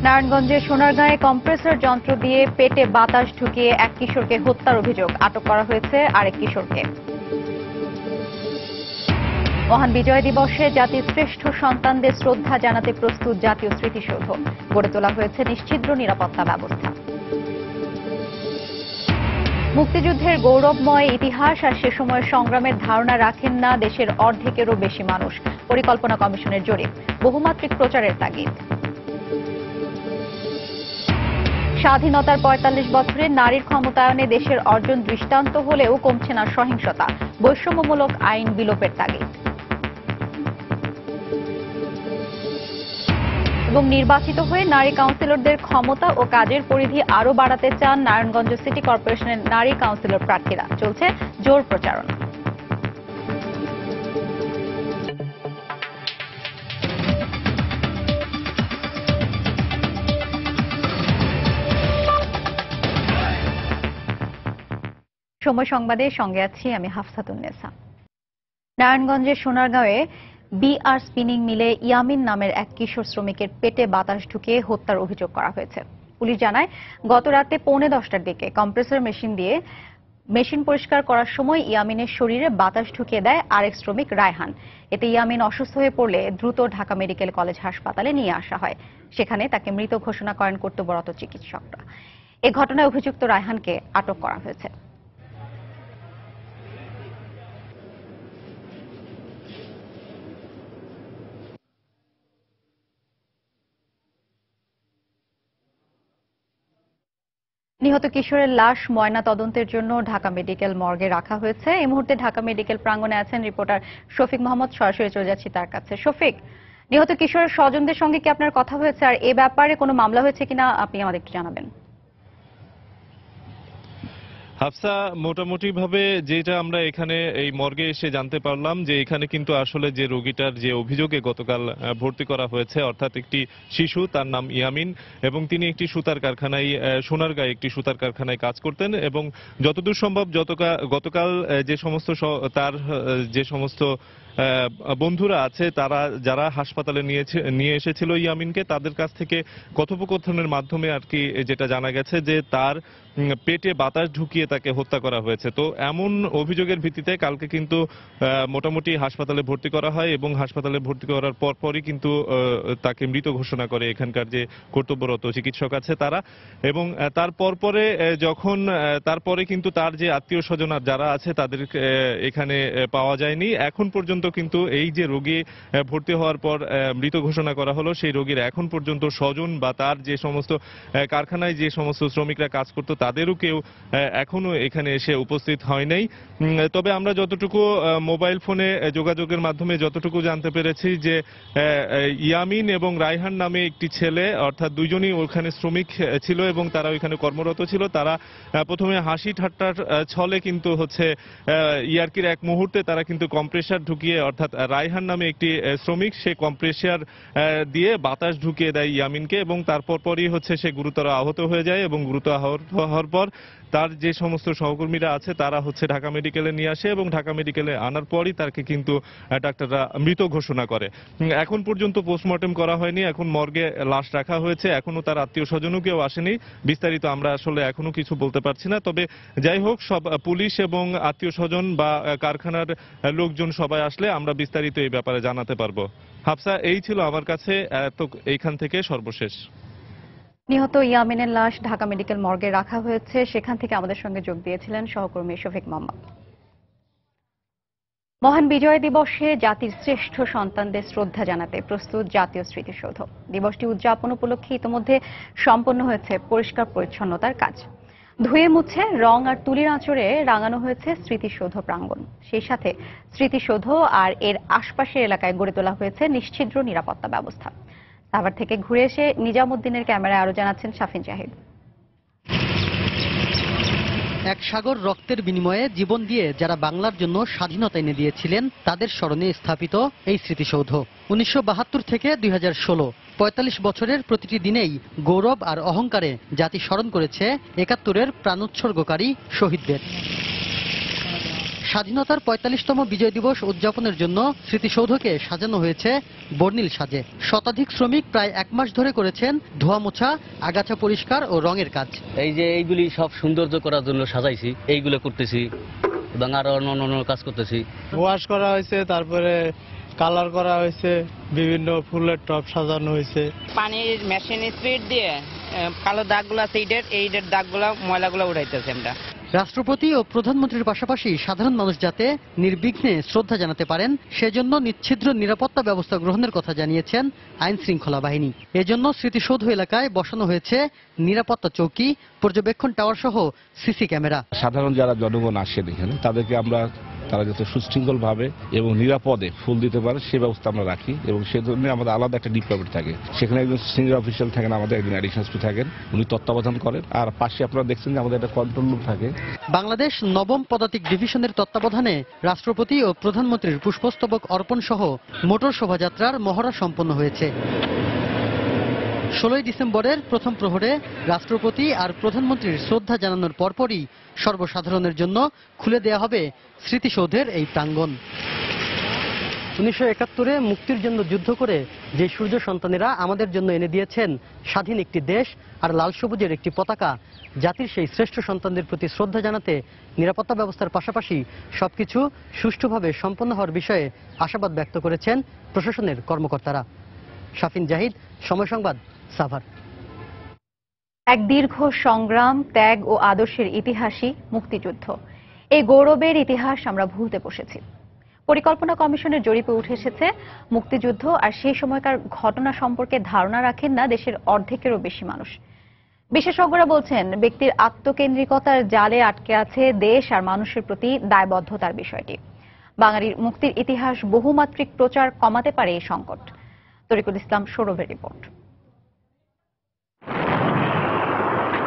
নারায়ণগঞ্জের সোনারগাঁয়ে কম্প্রেসর যন্ত্র দিয়ে পেটে বাতাস ঢুকিয়ে এক কিশোরকে হত্যার অভিযোগ, আটক করা হয়েছে আরেক কিশোরকে। মহান বিজয় দিবসে জাতির শ্রেষ্ঠ সন্তানদের শ্রদ্ধা জানাতে প্রস্তুত জাতীয় স্মৃতিসৌধ, গড়ে তোলা হয়েছে নিশ্ছিদ্র নিরাপত্তা ব্যবস্থা। মুক্তিযুদ্ধের গৌরবময় ইতিহাস আর সে সময়ের সংগ্রামের ধারণা রাখেন না দেশের অর্ধেকেরও বেশি মানুষ, পরিকল্পনা কমিশনের জরিপ, বহুমাত্রিক প্রচারের তাগিদ। স্বাধীনতার ৪৫ বছরে নারীর ক্ষমতায়নে দেশের অর্জন দৃষ্টান্ত হলেও কমছে না সহিংসতা, বৈষম্যমূলক আইন বিলোপের তাগিদ। এবং নির্বাচিত হয়ে নারী কাউন্সিলরদের ক্ষমতা ও কাজের পরিধি আরও বাড়াতে চান নারায়ণগঞ্জ সিটি কর্পোরেশনের নারী কাউন্সিলর প্রার্থীরা, চলছে জোর প্রচারণা। সময় সংবাদের সঙ্গে আছি আমি হাফসাতুন্নেসা। নারায়ণগঞ্জের সোনারগাঁওয়ে বিআর স্পিনিং মিলে ইয়ামিন নামের এক কিশোর শ্রমিকের পেটে বাতাস ঢুকিয়ে হত্যার অভিযোগ করা হয়েছে। পুলিশ জানায়, গত রাতে 10:45টার দিকে কম্প্রেসর মেশিন দিয়ে মেশিন পরিষ্কার করার সময় ইয়ামিনের শরীরে বাতাস ঢুকিয়ে দেয় আরেক শ্রমিক রায়হান। এতে ইয়ামিন অসুস্থ হয়ে পড়লে দ্রুত ঢাকা মেডিকেল কলেজ হাসপাতালে নিয়ে আসা হয়। সেখানে তাকে মৃত ঘোষণা করেন কর্তব্যরত চিকিৎসকরা। এ ঘটনায় অভিযুক্ত রায়হানকে আটক করা হয়েছে। নিহত কিশোরের লাশ ময়না তদন্তের জন্য ঢাকা মেডিকেল মর্গে রাখা হয়েছে। এই মুহূর্তে ঢাকা মেডিকেল প্রাঙ্গণে আছেন রিপোর্টার শফিক মোহাম্মদ, সরাসরি চলে যাচ্ছি তার কাছে। শফিক, নিহত কিশোরের স্বজনদের সঙ্গে কি আপনার কথা হয়েছে, আর এ ব্যাপারে কোনো মামলা হয়েছে কিনা আপনি আমাদের একটু জানাবেন। হাফসা, মোটামুটি ভাবে যেটা আমরা এখানে এই মর্গে এসে জানতে পারলাম যে এখানে কিন্তু আসলে যে রোগীটার যে অভিযোগে গতকাল ভর্তি করা হয়েছে, অর্থাৎ একটি শিশু, তার নাম ইয়ামিন, এবং তিনি একটি সুতার কারখানায়, সোনারগাঁয়ে একটি সুতার কারখানায় কাজ করতেন, এবং যতদূর সম্ভব গতকাল যে সমস্ত তার যে সমস্ত বন্ধুরা আছে, তারা যারা হাসপাতালে নিয়ে এসেছিল ইয়ামিনকে, তাদের কাছ থেকে কথোপকথনের মাধ্যমে আর কি যেটা জানা গেছে যে তার পেটে বাতাস ঢুকিয়ে তাকে হত্যা করা হয়েছে। তো এমন অভিযোগের ভিত্তিতে কালকে কিন্তু মোটামুটি হাসপাতালে ভর্তি করা হয়, এবং হাসপাতালে ভর্তি করার পরপরই কিন্তু তাকে মৃত ঘোষণা করে এখানকার যে কর্তব্যরত চিকিৎসক আছে তারা। এবং তারপরে কিন্তু তার যে আত্মীয় স্বজন যারা আছে তাদের এখানে পাওয়া যায়নি এখন পর্যন্ত। কিন্তু এই যে রোগী ভর্তি হওয়ার পর মৃত ঘোষণা করা হলো, সেই রোগীর এখন পর্যন্ত স্বজন বা তার যে সমস্ত কারখানায় যে সমস্ত শ্রমিকরা কাজ করতো তাদেরও কেউ এখনো এখানে এসে উপস্থিত হয় নাই। তবে আমরা যতটুকু মোবাইল ফোনে যোগাযোগের মাধ্যমে যতটুকু জানতে পেরেছি যে ইয়ামিন এবং রায়হান নামে একটি ছেলে, অর্থাৎ দুইজনই ওখানে শ্রমিক ছিল এবং তারা ওইখানে কর্মরত ছিল। তারা প্রথমে হাসি ঠাট্টার ছলে কিন্তু ইয়ার্কির এক মুহূর্তে তারা কিন্তু কম্প্রেসার ঢুকিয়ে, অর্থাৎ রায়হান নামে একটি শ্রমিক, সে কম্প্রেসার দিয়ে বাতাস ঢুকিয়ে দেয় ইয়ামিনকে, এবং তারপর পরই সে গুরুতর আহত হয়ে যায়। এবং গুরুতর আহত হওয়ার পর তার যে সমস্ত সহকর্মীরা আছে তারা ঢাকা মেডিকেলে নিয়ে আসে, এবং ঢাকা মেডিকেলে আনার পরই তাকে কিন্তু ডাক্তাররা মৃত ঘোষণা করে। এখন পর্যন্ত পোস্টমর্টেম করা হয়নি, এখন মর্গে লাশ রাখা হয়েছে, এখনো তার আত্মীয় স্বজনও কেউ আসেনি। বিস্তারিত আমরা আসলে এখনো কিছু বলতে পারছি না। তবে যাই হোক, সব পুলিশ এবং আত্মীয় স্বজন বা কারখানার লোকজন সবাই আসলে আমরা বিস্তারিত এই ব্যাপারে জানাতে পারবো। হাফসা, এই ছিল আমার কাছে এইখান থেকে সর্বশেষ। নিহত ইয়ামিনের লাশ ঢাকা মেডিকেল মর্গে রাখা হয়েছে, সেখান থেকে আমাদের সঙ্গে যোগ দিয়েছিলেন সহকর্মী শফিক মোহাম্মদ। মহান বিজয় দিবসে জাতির শ্রেষ্ঠ সন্তানদের শ্রদ্ধা জানাতে প্রস্তুত জাতীয় স্মৃতিসৌধ। দিবসটি উদযাপন উপলক্ষে ইতিমধ্যে সম্পন্ন হয়েছে পরিষ্কার পরিচ্ছন্নতার কাজ। ধুয়ে মুছে রং আর তুলির আঁচড়ে রাঙানো হয়েছে স্মৃতিসৌধ প্রাঙ্গণ। সেই সাথে স্মৃতিসৌধ আর এর আশপাশের এলাকায় গড়ে তোলা হয়েছে নিশ্ছিদ্র নিরাপত্তা ব্যবস্থা। সাভার থেকে ঘুরে এসে নিজামুদ্দিনের ক্যামেরায় আরো জানাচ্ছেন শাফিন জাহিদ। এক সাগর রক্তের বিনিময়ে জীবন দিয়ে যারা বাংলার জন্য স্বাধীনতা এনে দিয়েছিলেন তাদের স্মরণে স্থাপিত এই স্মৃতিসৌধ 1972 থেকে 2016 ৪৫ বছরের প্রতিটি দিনেই গৌরব আর অহংকারে জাতি স্মরণ করেছে ৭১-এর প্রাণোৎসর্গকারী শহীদদের। স্বাধীনতার ৪৫তম বিজয় দিবস উদযাপনের জন্য স্মৃতিসৌধকে সাজানো হয়েছে বর্ণিল সাজে। শতাধিক শ্রমিক প্রায় ১ মাস ধরে করেছেন ধোয়া মোছা, আগাছা পরিষ্কার ও রঙের কাজ। এই যে এইগুলি সব সৌন্দর্য করার জন্য সাজাইছি, এইগুলো করতেছি এবং আরো অন্য কাজ করতেছি। ওয়াশ করা হয়েছে, তারপরে কালার করা হয়েছে, বিভিন্ন ফুলের টব সাজানো হয়েছে। পানির মেশিন স্পিড দিয়ে কালো দাগগুলো আছে, এইডের দাগগুলো ময়লাগুলো উঠাইতেছে আমরা। রাষ্ট্রপতি ও প্রধানমন্ত্রীর পাশাপাশি সাধারণ মানুষ যাতে নির্বিঘ্নে শ্রদ্ধা জানাতে পারেন সেজন্য নিচ্ছিদ্র নিরাপত্তা ব্যবস্থা গ্রহণের কথা জানিয়েছেন আইন শৃঙ্খলা বাহিনী। এজন্য স্মৃতিসৌধ এলাকায় বসানো হয়েছে নিরাপত্তা চৌকি, পর্যবেক্ষণ টাওয়ার সহ সিসি ক্যামেরা। সাধারণ যারা জনগণ আসেন এখানে তাদেরকে তারা যাতে সুশৃঙ্খলভাবে এবং নিরাপদে ফুল দিতে পারে সে ব্যবস্থা আমরা রাখি, এবং সে জন্য আমাদের আলাদা একটা ডিপার্টমেন্ট থাকে। সেখানে একজন সিনিয়র অফিসার থাকেন, আমাদের একজন অ্যাডিশনাল এসপি থাকেন, উনি তত্ত্বাবধান করেন। আর পাশে আপনারা দেখছেন যে আমাদের একটা কন্ট্রোল রুম থাকে। বাংলাদেশ নবম পদাতিক ডিভিশনের তত্ত্বাবধানে রাষ্ট্রপতি ও প্রধানমন্ত্রীর পুষ্পস্তবক অর্পণ সহ মোটর শোভাযাত্রার মহড়া সম্পন্ন হয়েছে। ১৬ ডিসেম্বরের প্রথম প্রহরে রাষ্ট্রপতি আর প্রধানমন্ত্রীর শ্রদ্ধা জানানোর পরপরই সর্বসাধারণের জন্য খুলে দেয়া হবে স্মৃতিসৌধের এই প্রাঙ্গণ। ১৯৭১-এ মুক্তির জন্য যুদ্ধ করে যে সূর্য সন্তানেরা আমাদের জন্য এনে দিয়েছেন স্বাধীন একটি দেশ আর লাল সবুজের একটি পতাকা, জাতির সেই শ্রেষ্ঠ সন্তানদের প্রতি শ্রদ্ধা জানাতে নিরাপত্তা ব্যবস্থার পাশাপাশি সবকিছু সুষ্ঠুভাবে সম্পন্ন হওয়ার বিষয়ে আশাবাদ ব্যক্ত করেছেন প্রশাসনের কর্মকর্তারা। শাফিন জাহিদ, সময় সংবাদ, সাভার। এক দীর্ঘ সংগ্রাম, ত্যাগ ও আদর্শের ইতিহাসই মুক্তিযুদ্ধ। এই গৌরবের ইতিহাস আমরা ভুলতে বসেছি। পরিকল্পনা কমিশনের জরিপে উঠে এসেছে, মুক্তিযুদ্ধ আর সেই সময়কার ঘটনা সম্পর্কে ধারণা রাখেন না দেশের অর্ধেকেরও বেশি মানুষ। বিশেষজ্ঞরা বলছেন, ব্যক্তির আত্মকেন্দ্রিকতার জালে আটকে আছে দেশ আর মানুষের প্রতি দায়বদ্ধতার বিষয়টি। বাঙালির মুক্তির ইতিহাস বহুমাত্রিক প্রচার কমাতে পারে এই সংকট। তরিকুল ইসলাম সৌরভের রিপোর্ট।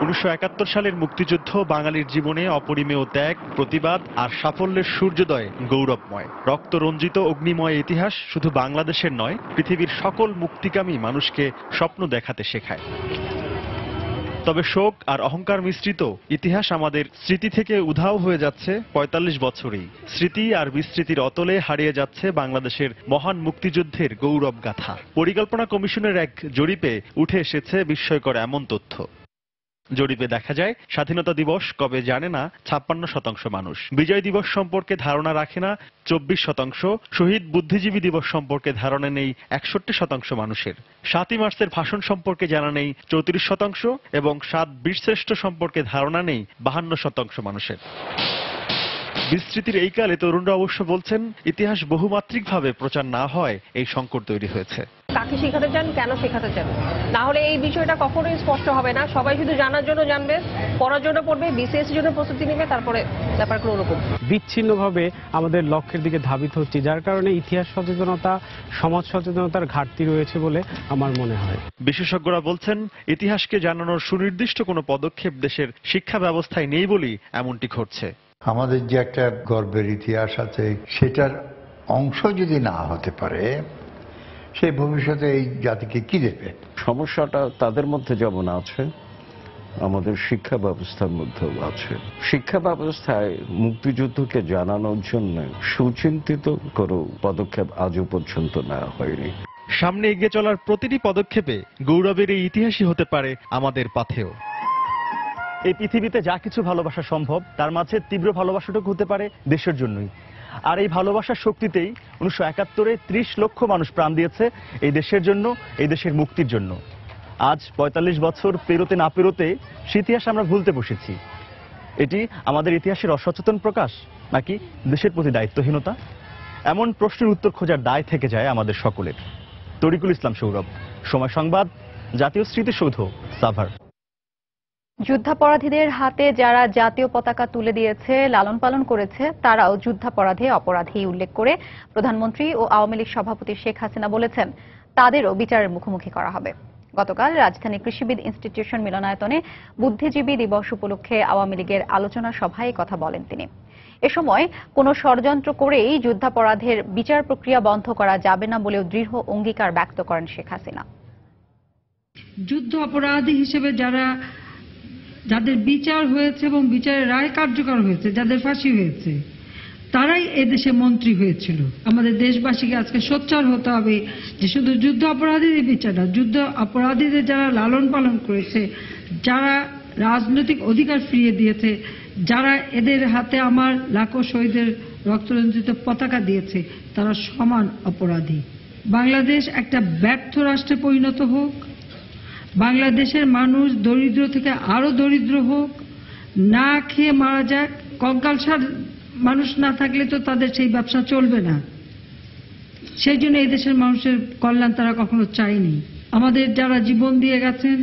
১৯৭১ সালের মুক্তিযুদ্ধ বাঙালির জীবনে অপরিমেয় ত্যাগ, প্রতিবাদ আর সাফল্যের সূর্যোদয় গৌরবময়। রক্তরঞ্জিত অগ্নিময় ইতিহাস শুধু বাংলাদেশের নয়, পৃথিবীর সকল মুক্তিকামী মানুষকে স্বপ্ন দেখাতে শেখায়। তবে শোক আর অহংকার মিশ্রিত ইতিহাস আমাদের স্মৃতি থেকে উধাও হয়ে যাচ্ছে ৪৫ বছরেই। স্মৃতি আর বিস্মৃতির অতলে হারিয়ে যাচ্ছে বাংলাদেশের মহান মুক্তিযুদ্ধের গৌরব গাথা। পরিকল্পনা কমিশনের এক জরিপে উঠে এসেছে বিস্ময়কর এমন তথ্য। জরিপে দেখা যায়, স্বাধীনতা দিবস কবে জানে না ৫৬% মানুষ, বিজয় দিবস সম্পর্কে ধারণা রাখে না ২৪%, শহীদ বুদ্ধিজীবী দিবস সম্পর্কে ধারণা নেই ৬১% মানুষের, ৭ই মার্চের ভাষণ সম্পর্কে জানা নেই ৩৪% এবং ৭ বীরশ্রেষ্ঠ সম্পর্কে ধারণা নেই ৫২% মানুষের। বিস্মৃতির এই কালে তরুণরা অবশ্য বলছেন, ইতিহাস বহুমাত্রিকভাবে প্রচার না হয় এই সংকট তৈরি হয়েছে। কাকে শেখাতে চান, কেন শেখাতে চান, না হলে এই বিষয়টা কখনোই স্পষ্ট হবে না। সবাই শুধু জানার জন্য জানবে, পড়ার জন্য পড়বে, বিসিএস এর জন্য প্রস্তুতি নেবে, তারপরে ব্যাপারগুলো ওরকম বিচ্ছিন্নভাবে আমাদের লক্ষ্যের দিকে ধাবিত হচ্ছে, যার কারণে ইতিহাস সচেতনতা, সমাজ সচেতনতার ঘাটতি রয়েছে বলে আমার মনে হয়। বিশেষজ্ঞরা বলছেন, ইতিহাসকে জানানোর সুনির্দিষ্ট কোনো পদক্ষেপ দেশের শিক্ষা ব্যবস্থায় নেই বলেই এমনটি ঘটছে। আমাদের যে একটা গর্বের ইতিহাস আছে, সেটার অংশ যদি না হতে পারে, সেই ভবিষ্যতে এই জাতিকে কি দেবে? সমস্যাটা তাদের মধ্যে যেমন আছে, আমাদের শিক্ষা ব্যবস্থার মধ্যেও আছে। শিক্ষা ব্যবস্থায় মুক্তিযুদ্ধকে জানানোর জন্য সুচিন্তিত কোনো পদক্ষেপ আজও পর্যন্ত নেওয়া হয়নি। সামনে এগিয়ে চলার প্রতিটি পদক্ষেপে গৌরবের এই ইতিহাসই হতে পারে আমাদের পাথেয়। এই পৃথিবীতে যা কিছু ভালোবাসা সম্ভব, তার মাঝে তীব্র ভালোবাসাটুকু হতে পারে দেশের জন্যই। আর এই ভালোবাসার শক্তিতেই ১৯৭১-এ ৩০ লক্ষ মানুষ প্রাণ দিয়েছে এই দেশের জন্য, এই দেশের মুক্তির জন্য। আজ ৪৫ বছর পেরোতে না পেরোতে সে ইতিহাস আমরা ভুলতে বসেছি। এটি আমাদের ইতিহাসের অসচেতন প্রকাশ, নাকি দেশের প্রতি দায়িত্বহীনতা? এমন প্রশ্নের উত্তর খোঁজার দায় থেকে যায় আমাদের সকলের। তরিকুল ইসলাম সৌরভ, সময় সংবাদ, জাতীয় স্মৃতিসৌধ, সাভার। যুদ্ধাপরাধীদের হাতে যারা জাতীয় পতাকা তুলে দিয়েছে, লালন পালন করেছে, তারাও যুদ্ধাপরাধে অপরাধী উল্লেখ করে প্রধানমন্ত্রী ও আওয়ামী লীগ সভাপতি শেখ হাসিনা বলেছেন, তাদেরও বিচারের মুখোমুখি করা হবে। গতকাল রাজধানী কৃষিবিদ ইনস্টিটিউশন মিলনায়তনে বুদ্ধিজীবী দিবস উপলক্ষে আওয়ামী লীগের আলোচনা সভায় কথা বলেন তিনি। এ সময় কোনো ষড়যন্ত্র করেই যুদ্ধাপরাধের বিচার প্রক্রিয়া বন্ধ করা যাবে না বলেও দৃঢ় অঙ্গীকার ব্যক্ত করেন শেখ হাসিনা। যুদ্ধ অপরাধী হিসেবে যাদের বিচার হয়েছে এবং বিচারের রায় কার্যকর হয়েছে, যাদের ফাঁসি হয়েছে, তারাই এদেশে মন্ত্রী হয়েছিল। আমাদের দেশবাসীকে আজকে সোচ্চার হতে হবে যে শুধু যুদ্ধ অপরাধীদের বিচার না, যুদ্ধ অপরাধীদের যারা লালন পালন করেছে, যারা রাজনৈতিক অধিকার ফিরিয়ে দিয়েছে, যারা এদের হাতে আমার লাখো শহীদের রক্তরঞ্জিত পতাকা দিয়েছে, তারা সমান অপরাধী। বাংলাদেশ একটা ব্যর্থ রাষ্ট্রে পরিণত হোক, বাংলাদেশের মানুষ দরিদ্র থেকে আরো দরিদ্র হোক, না খেয়ে মারা যাক, কঙ্কালসার মানুষ না থাকলে তো তাদের সেই ব্যবসা চলবে না। সেই জন্য এই দেশের মানুষের কল্যাণ তারা কখনো চায়নি। আমাদের যারা জীবন দিয়ে গেছেন,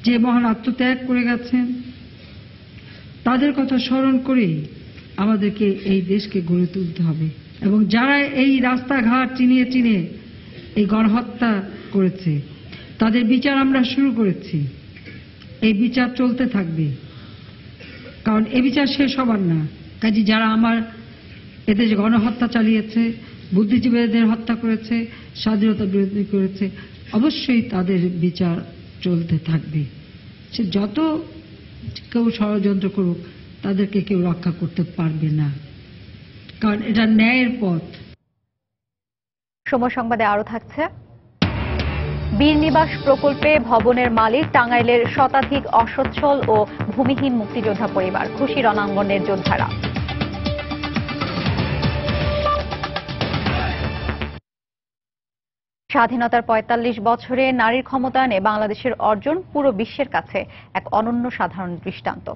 যে মহান আত্মত্যাগ করে গেছেন, তাদের কথা স্মরণ করেই আমাদেরকে এই দেশকে গড়ে তুলতে হবে। এবং যারা এই রাস্তাঘাট চিনিয়ে চিনিয়ে এই গণহত্যা করেছে, তাদের বিচার আমরা শুরু করেছি। এই বিচার চলতে থাকবে, কারণ এই বিচার শেষ হবার না। কাজে যারা আমার এদেশে গণহত্যা চালিয়েছে, বুদ্ধিজীবীদের হত্যা করেছে, স্বাধীনতা বিরোধী করেছে, অবশ্যই তাদের বিচার চলতে থাকবে। সে যত কেউ ষড়যন্ত্র করুক, তাদেরকে কেউ রক্ষা করতে পারবে না, কারণ এটা ন্যায়ের পথ। সময় সংবাদে আরো থাকছে, বীর নিবাস প্রকল্পে ভবনের মালিক টাঙ্গাইলের শতাধিক অসচ্ছল ও ভূমিহীন মুক্তিযোদ্ধা পরিবার, খুশি রণাঙ্গনের যোদ্ধারা। স্বাধীনতার ৪৫ বছরে নারীর ক্ষমতায়নে বাংলাদেশের অর্জন পুরো বিশ্বের কাছে এক অনন্য সাধারণ দৃষ্টান্ত।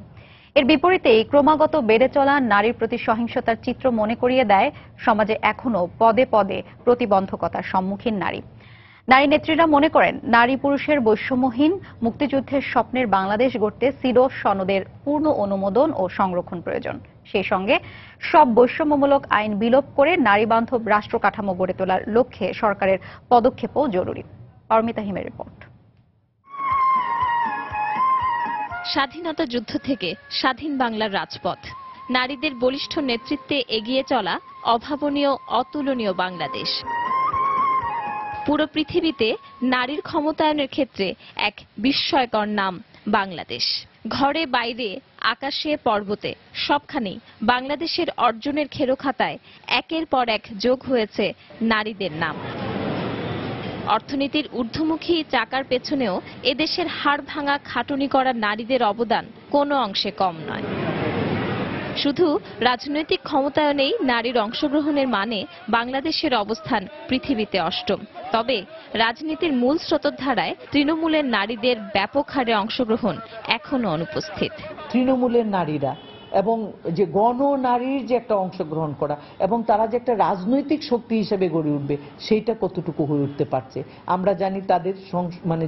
এর বিপরীতেই ক্রমাগত বেড়ে চলা নারীর প্রতি সহিংসতার চিত্র মনে করিয়ে দেয় সমাজে এখনো পদে পদে প্রতিবন্ধকতার সম্মুখীন নারী। নারী নেত্রীরা মনে করেন, নারী পুরুষের বৈষম্যহীন মুক্তিযুদ্ধের স্বপ্নের বাংলাদেশ গড়তে সিডো সনদের পূর্ণ অনুমোদন ও সংরক্ষণ প্রয়োজন। সেই সঙ্গে সব বৈষম্যমূলক আইন বিলোপ করে নারী বান্ধব রাষ্ট্র কাঠামো গড়ে তোলার লক্ষ্যে সরকারের পদক্ষেপও জরুরি। অর্মিতা হিমের রিপোর্ট। স্বাধীনতা যুদ্ধ থেকে স্বাধীন বাংলার রাজপথ, নারীদের বলিষ্ঠ নেতৃত্বে এগিয়ে চলা অভাবনীয় অতুলনীয় বাংলাদেশ। পুরো পৃথিবীতে নারীর ক্ষমতায়নের ক্ষেত্রে এক বিস্ময়কর নাম বাংলাদেশ। ঘরে বাইরে আকাশে পর্বতে সবখানেই বাংলাদেশের অর্জনের খেরোখাতায় একের পর এক যোগ হয়েছে নারীদের নাম। অর্থনীতির ঊর্ধ্বমুখী চাকার পেছনেও এদেশের হাড় ভাঙা খাটুনি করা নারীদের অবদান কোনো অংশে কম নয়। শুধু রাজনৈতিক ক্ষমতায়নেই নারীর অংশগ্রহণের মানে বাংলাদেশের অবস্থান পৃথিবীতে অষ্টম। তবে রাজনীতির মূল স্রোতধারায় তৃণমূলের নারীদের ব্যাপক হারে অংশগ্রহণ এখনো অনুপস্থিত। তৃণমূলের নারীরা এবং যে গণনারীর যে একটা অংশগ্রহণ করা এবং তারা যে একটা রাজনৈতিক শক্তি হিসেবে গড়ে উঠবে, সেইটা কতটুকু হয়ে উঠতে পারছে। আমরা জানি তাদের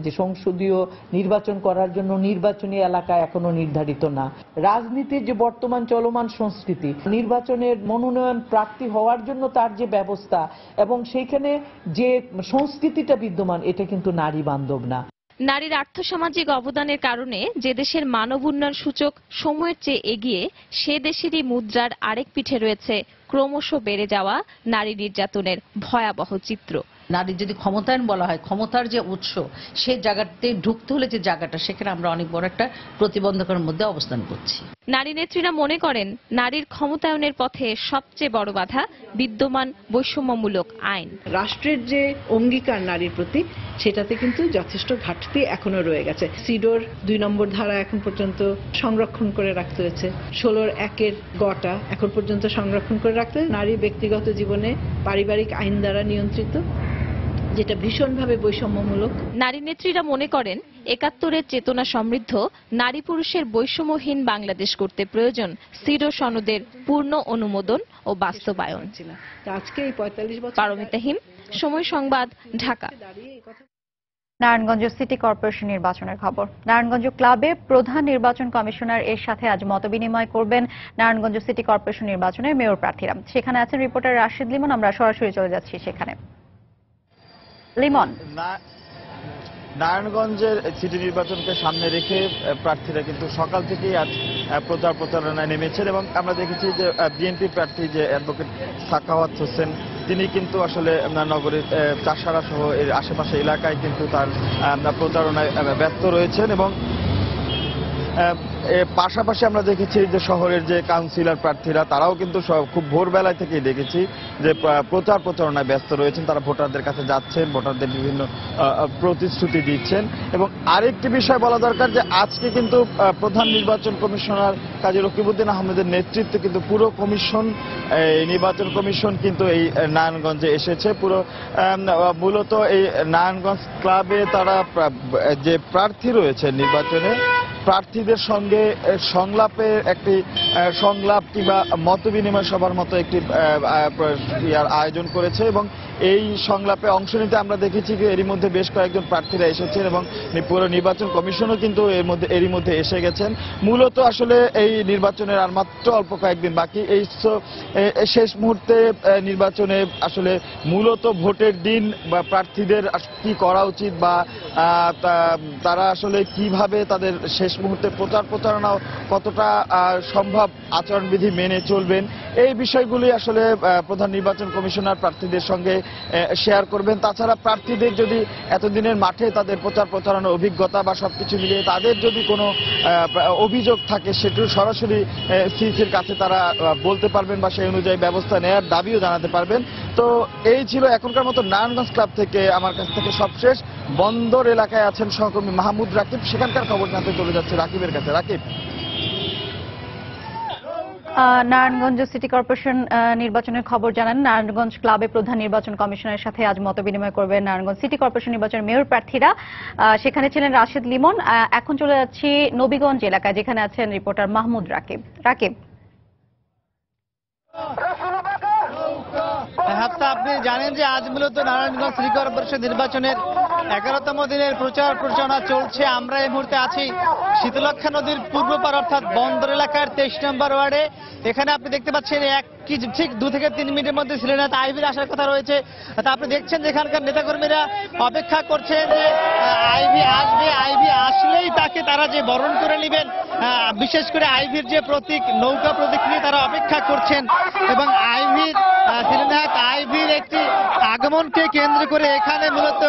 যে সংসদীয় নির্বাচন করার জন্য নির্বাচনী এলাকা এখনো নির্ধারিত না। রাজনীতির যে বর্তমান চলমান সংস্কৃতি, নির্বাচনের মনোনয়ন প্রার্থী হওয়ার জন্য তার যে ব্যবস্থা এবং সেইখানে যে সংস্কৃতিটা বিদ্যমান, এটা কিন্তু নারী বান্ধব না। নারীর আর্থসামাজিক অবদানের কারণে যে দেশের মানব উন্নয়ন সূচক সময়ের চেয়ে এগিয়ে, সে দেশেরই মুদ্রার আরেক পিঠে রয়েছে ক্রমশ বেড়ে যাওয়া নারী নির্যাতনের ভয়াবহ চিত্র। নারীর যদি ক্ষমতায়ন বলা হয়, ক্ষমতার যে উৎস, সেই জায়গাতে ঢুকতে হলে যে জায়গাটা, সেখানে আমরা অনেক বড় একটা প্রতিবন্ধকের মধ্যে অবস্থান করছি। নারী নেত্রীরা মনে করেন, নারীর ক্ষমতায়নের পথে সবচেয়ে বড় বাধা বিদ্যমান বৈষম্যমূলক আইন। রাষ্ট্রের যে অঙ্গীকার নারীর প্রতি, সেটাতে কিন্তু যথেষ্ট ঘাটতি এখনো রয়ে গেছে। সিডোর ২ নম্বর ধারা এখন পর্যন্ত সংরক্ষণ করে রাখতে হয়েছে, ১৬-র ১-এর গটা এখন পর্যন্ত সংরক্ষণ করে রাখতে। নারী ব্যক্তিগত জীবনে পারিবারিক আইন দ্বারা নিয়ন্ত্রিত, যেটা ভীষণভাবে বৈষম্যমূলক। নারী নেত্রীরা মনে করেন, ৭১-এর চেতনা সমৃদ্ধ নারী পুরুষের বৈষম্যহীন বাংলাদেশ করতে প্রয়োজন সিডো সনদের পূর্ণ অনুমোদন ও বাস্তবায়ন। আজকে এই ৪৫ বছর। পারমিতা হিম, সময় সংবাদ, ঢাকা। নারায়ণগঞ্জ সিটি কর্পোরেশন নির্বাচনের খবর। নারায়ণগঞ্জ ক্লাবে প্রধান নির্বাচন কমিশনার এর সাথে আজ মতবিনিময় করবেন নারায়ণগঞ্জ সিটি কর্পোরেশন নির্বাচনের মেয়র প্রার্থীরা। সেখানে আছেন রিপোর্টার রাশিদ লিমন। আমরা সরাসরি চলে যাচ্ছি সেখানে। লিমন, নারায়ণগঞ্জের সিটি নির্বাচনকে সামনে রেখে প্রার্থীরা কিন্তু সকাল থেকেই আজ প্রচারণায় নেমেছেন এবং আমরা দেখেছি যে বিএনপি প্রার্থী যে অ্যাডভোকেট সাখাওয়াত হোসেন, তিনি কিন্তু আসলে নগরীর চাষাড়া সহ এর আশেপাশে এলাকায় কিন্তু তার প্রচারণায় ব্যস্ত রয়েছেন এবং পাশাপাশি আমরা দেখেছি যে শহরের যে কাউন্সিলর প্রার্থীরা তারাও কিন্তু খুব ভোরবেলায় থেকেই দেখেছি যে প্রচারণায় ব্যস্ত রয়েছেন। তারা ভোটারদের কাছে যাচ্ছেন, ভোটারদের বিভিন্ন প্রতিশ্রুতি দিচ্ছেন। এবং আরেকটি বিষয় বলা দরকার যে আজকে কিন্তু প্রধান নির্বাচন কমিশনার কাজী রকিবউদ্দিন আহমেদের নেতৃত্বে কিন্তু পুরো কমিশন, নির্বাচন কমিশন কিন্তু এই নারায়ণগঞ্জে এসেছে। পুরো মূলত এই নারায়ণগঞ্জ ক্লাবে তারা যে প্রার্থী রয়েছে নির্বাচনে, প্রার্থীদের সঙ্গে সংলাপ কিংবা মতবিনিময় সভার মতো একটি আয়োজন করেছে। এবং এই সংলাপে অংশ নিতে আমরা দেখেছি যে এরই মধ্যে বেশ কয়েকজন প্রার্থীরা এসেছেন এবং পুরো নির্বাচন কমিশনও কিন্তু এরই মধ্যে এসে গেছেন। মূলত আসলে এই নির্বাচনের আর মাত্র অল্প কয়েকদিন বাকি। এই শেষ মুহূর্তে নির্বাচনে আসলে মূলত ভোটের দিন বা প্রার্থীদের কি করা উচিত বা তারা আসলে কিভাবে তাদের শেষ মুহূর্তে প্রচারণা কতটা সম্ভব আচরণবিধি মেনে চলবেন, এই বিষয়গুলি আসলে প্রধান নির্বাচন কমিশনার প্রার্থীদের সঙ্গে শেয়ার করবেন। তাছাড়া প্রার্থীদের যদি এতদিনের মাঠে তাদের প্রচারণার অভিজ্ঞতা বা সবকিছু মিলিয়ে তাদের যদি কোনো অভিযোগ থাকে সেটিও সরাসরি সিইসির কাছে তারা বলতে পারবেন বা সেই অনুযায়ী ব্যবস্থা নেওয়ার দাবিও জানাতে পারবেন। তো এই ছিল এখনকার মতো নারায়ণগঞ্জ ক্লাব থেকে আমার কাছ থেকে সবশেষ। বন্দর এলাকায় আছেন সহকর্মী মাহমুদ রাকিব, সেখানকার খবর জানতে চলে যাচ্ছে রাকিবের কাছে। রাকিব, নারায়ণগঞ্জ সিটি কর্পোরেশন নির্বাচনের খবর জানান। নারায়ণগঞ্জ ক্লাবে প্রধান নির্বাচন কমিশনের সাথে আজ মত বিনিময় করবেন নারায়ণগঞ্জ সিটি কর্পোরেশন নির্বাচনের মেয়র প্রার্থীরা। সেখানে ছিলেন রাশেদ লিমন। এখন চলে যাচ্ছি নবীগঞ্জ এলাকায়, যেখানে আছেন রিপোর্টার মাহমুদ রাকিব। রাকিব, আপনি জানেন যে আজ মূলত নারায়ণগঞ্জ সিটি কর্পোরেশন নির্বাচনের 11তম দিনের প্রচারণা চলছে। আমরা এই মুহূর্তে আছি শীতলক্ষা নদীর পূর্ব পার অর্থাৎ বন্দর এলাকার 23 নম্বর ওয়ার্ডে। এখানে আপনি দেখতে পাচ্ছেন ঠিক 2 থেকে 3 মিনিটের মধ্যে সিলেনাথ আইভির আসার কথা রয়েছে। তা আপনি দেখছেন যে এখানকার নেতাকর্মীরা অপেক্ষা করছেন যে আইভি আসবে, আইভি আসলেই তাকে তারা যে বরণ করে নেবেন। বিশেষ করে আইভির যে প্রতীক, নৌকা প্রতীক নিয়ে তারা অপেক্ষা করছেন। এবং সিলেনাথ আইভির একটি আগমনকে কেন্দ্র করে এখানে মূলত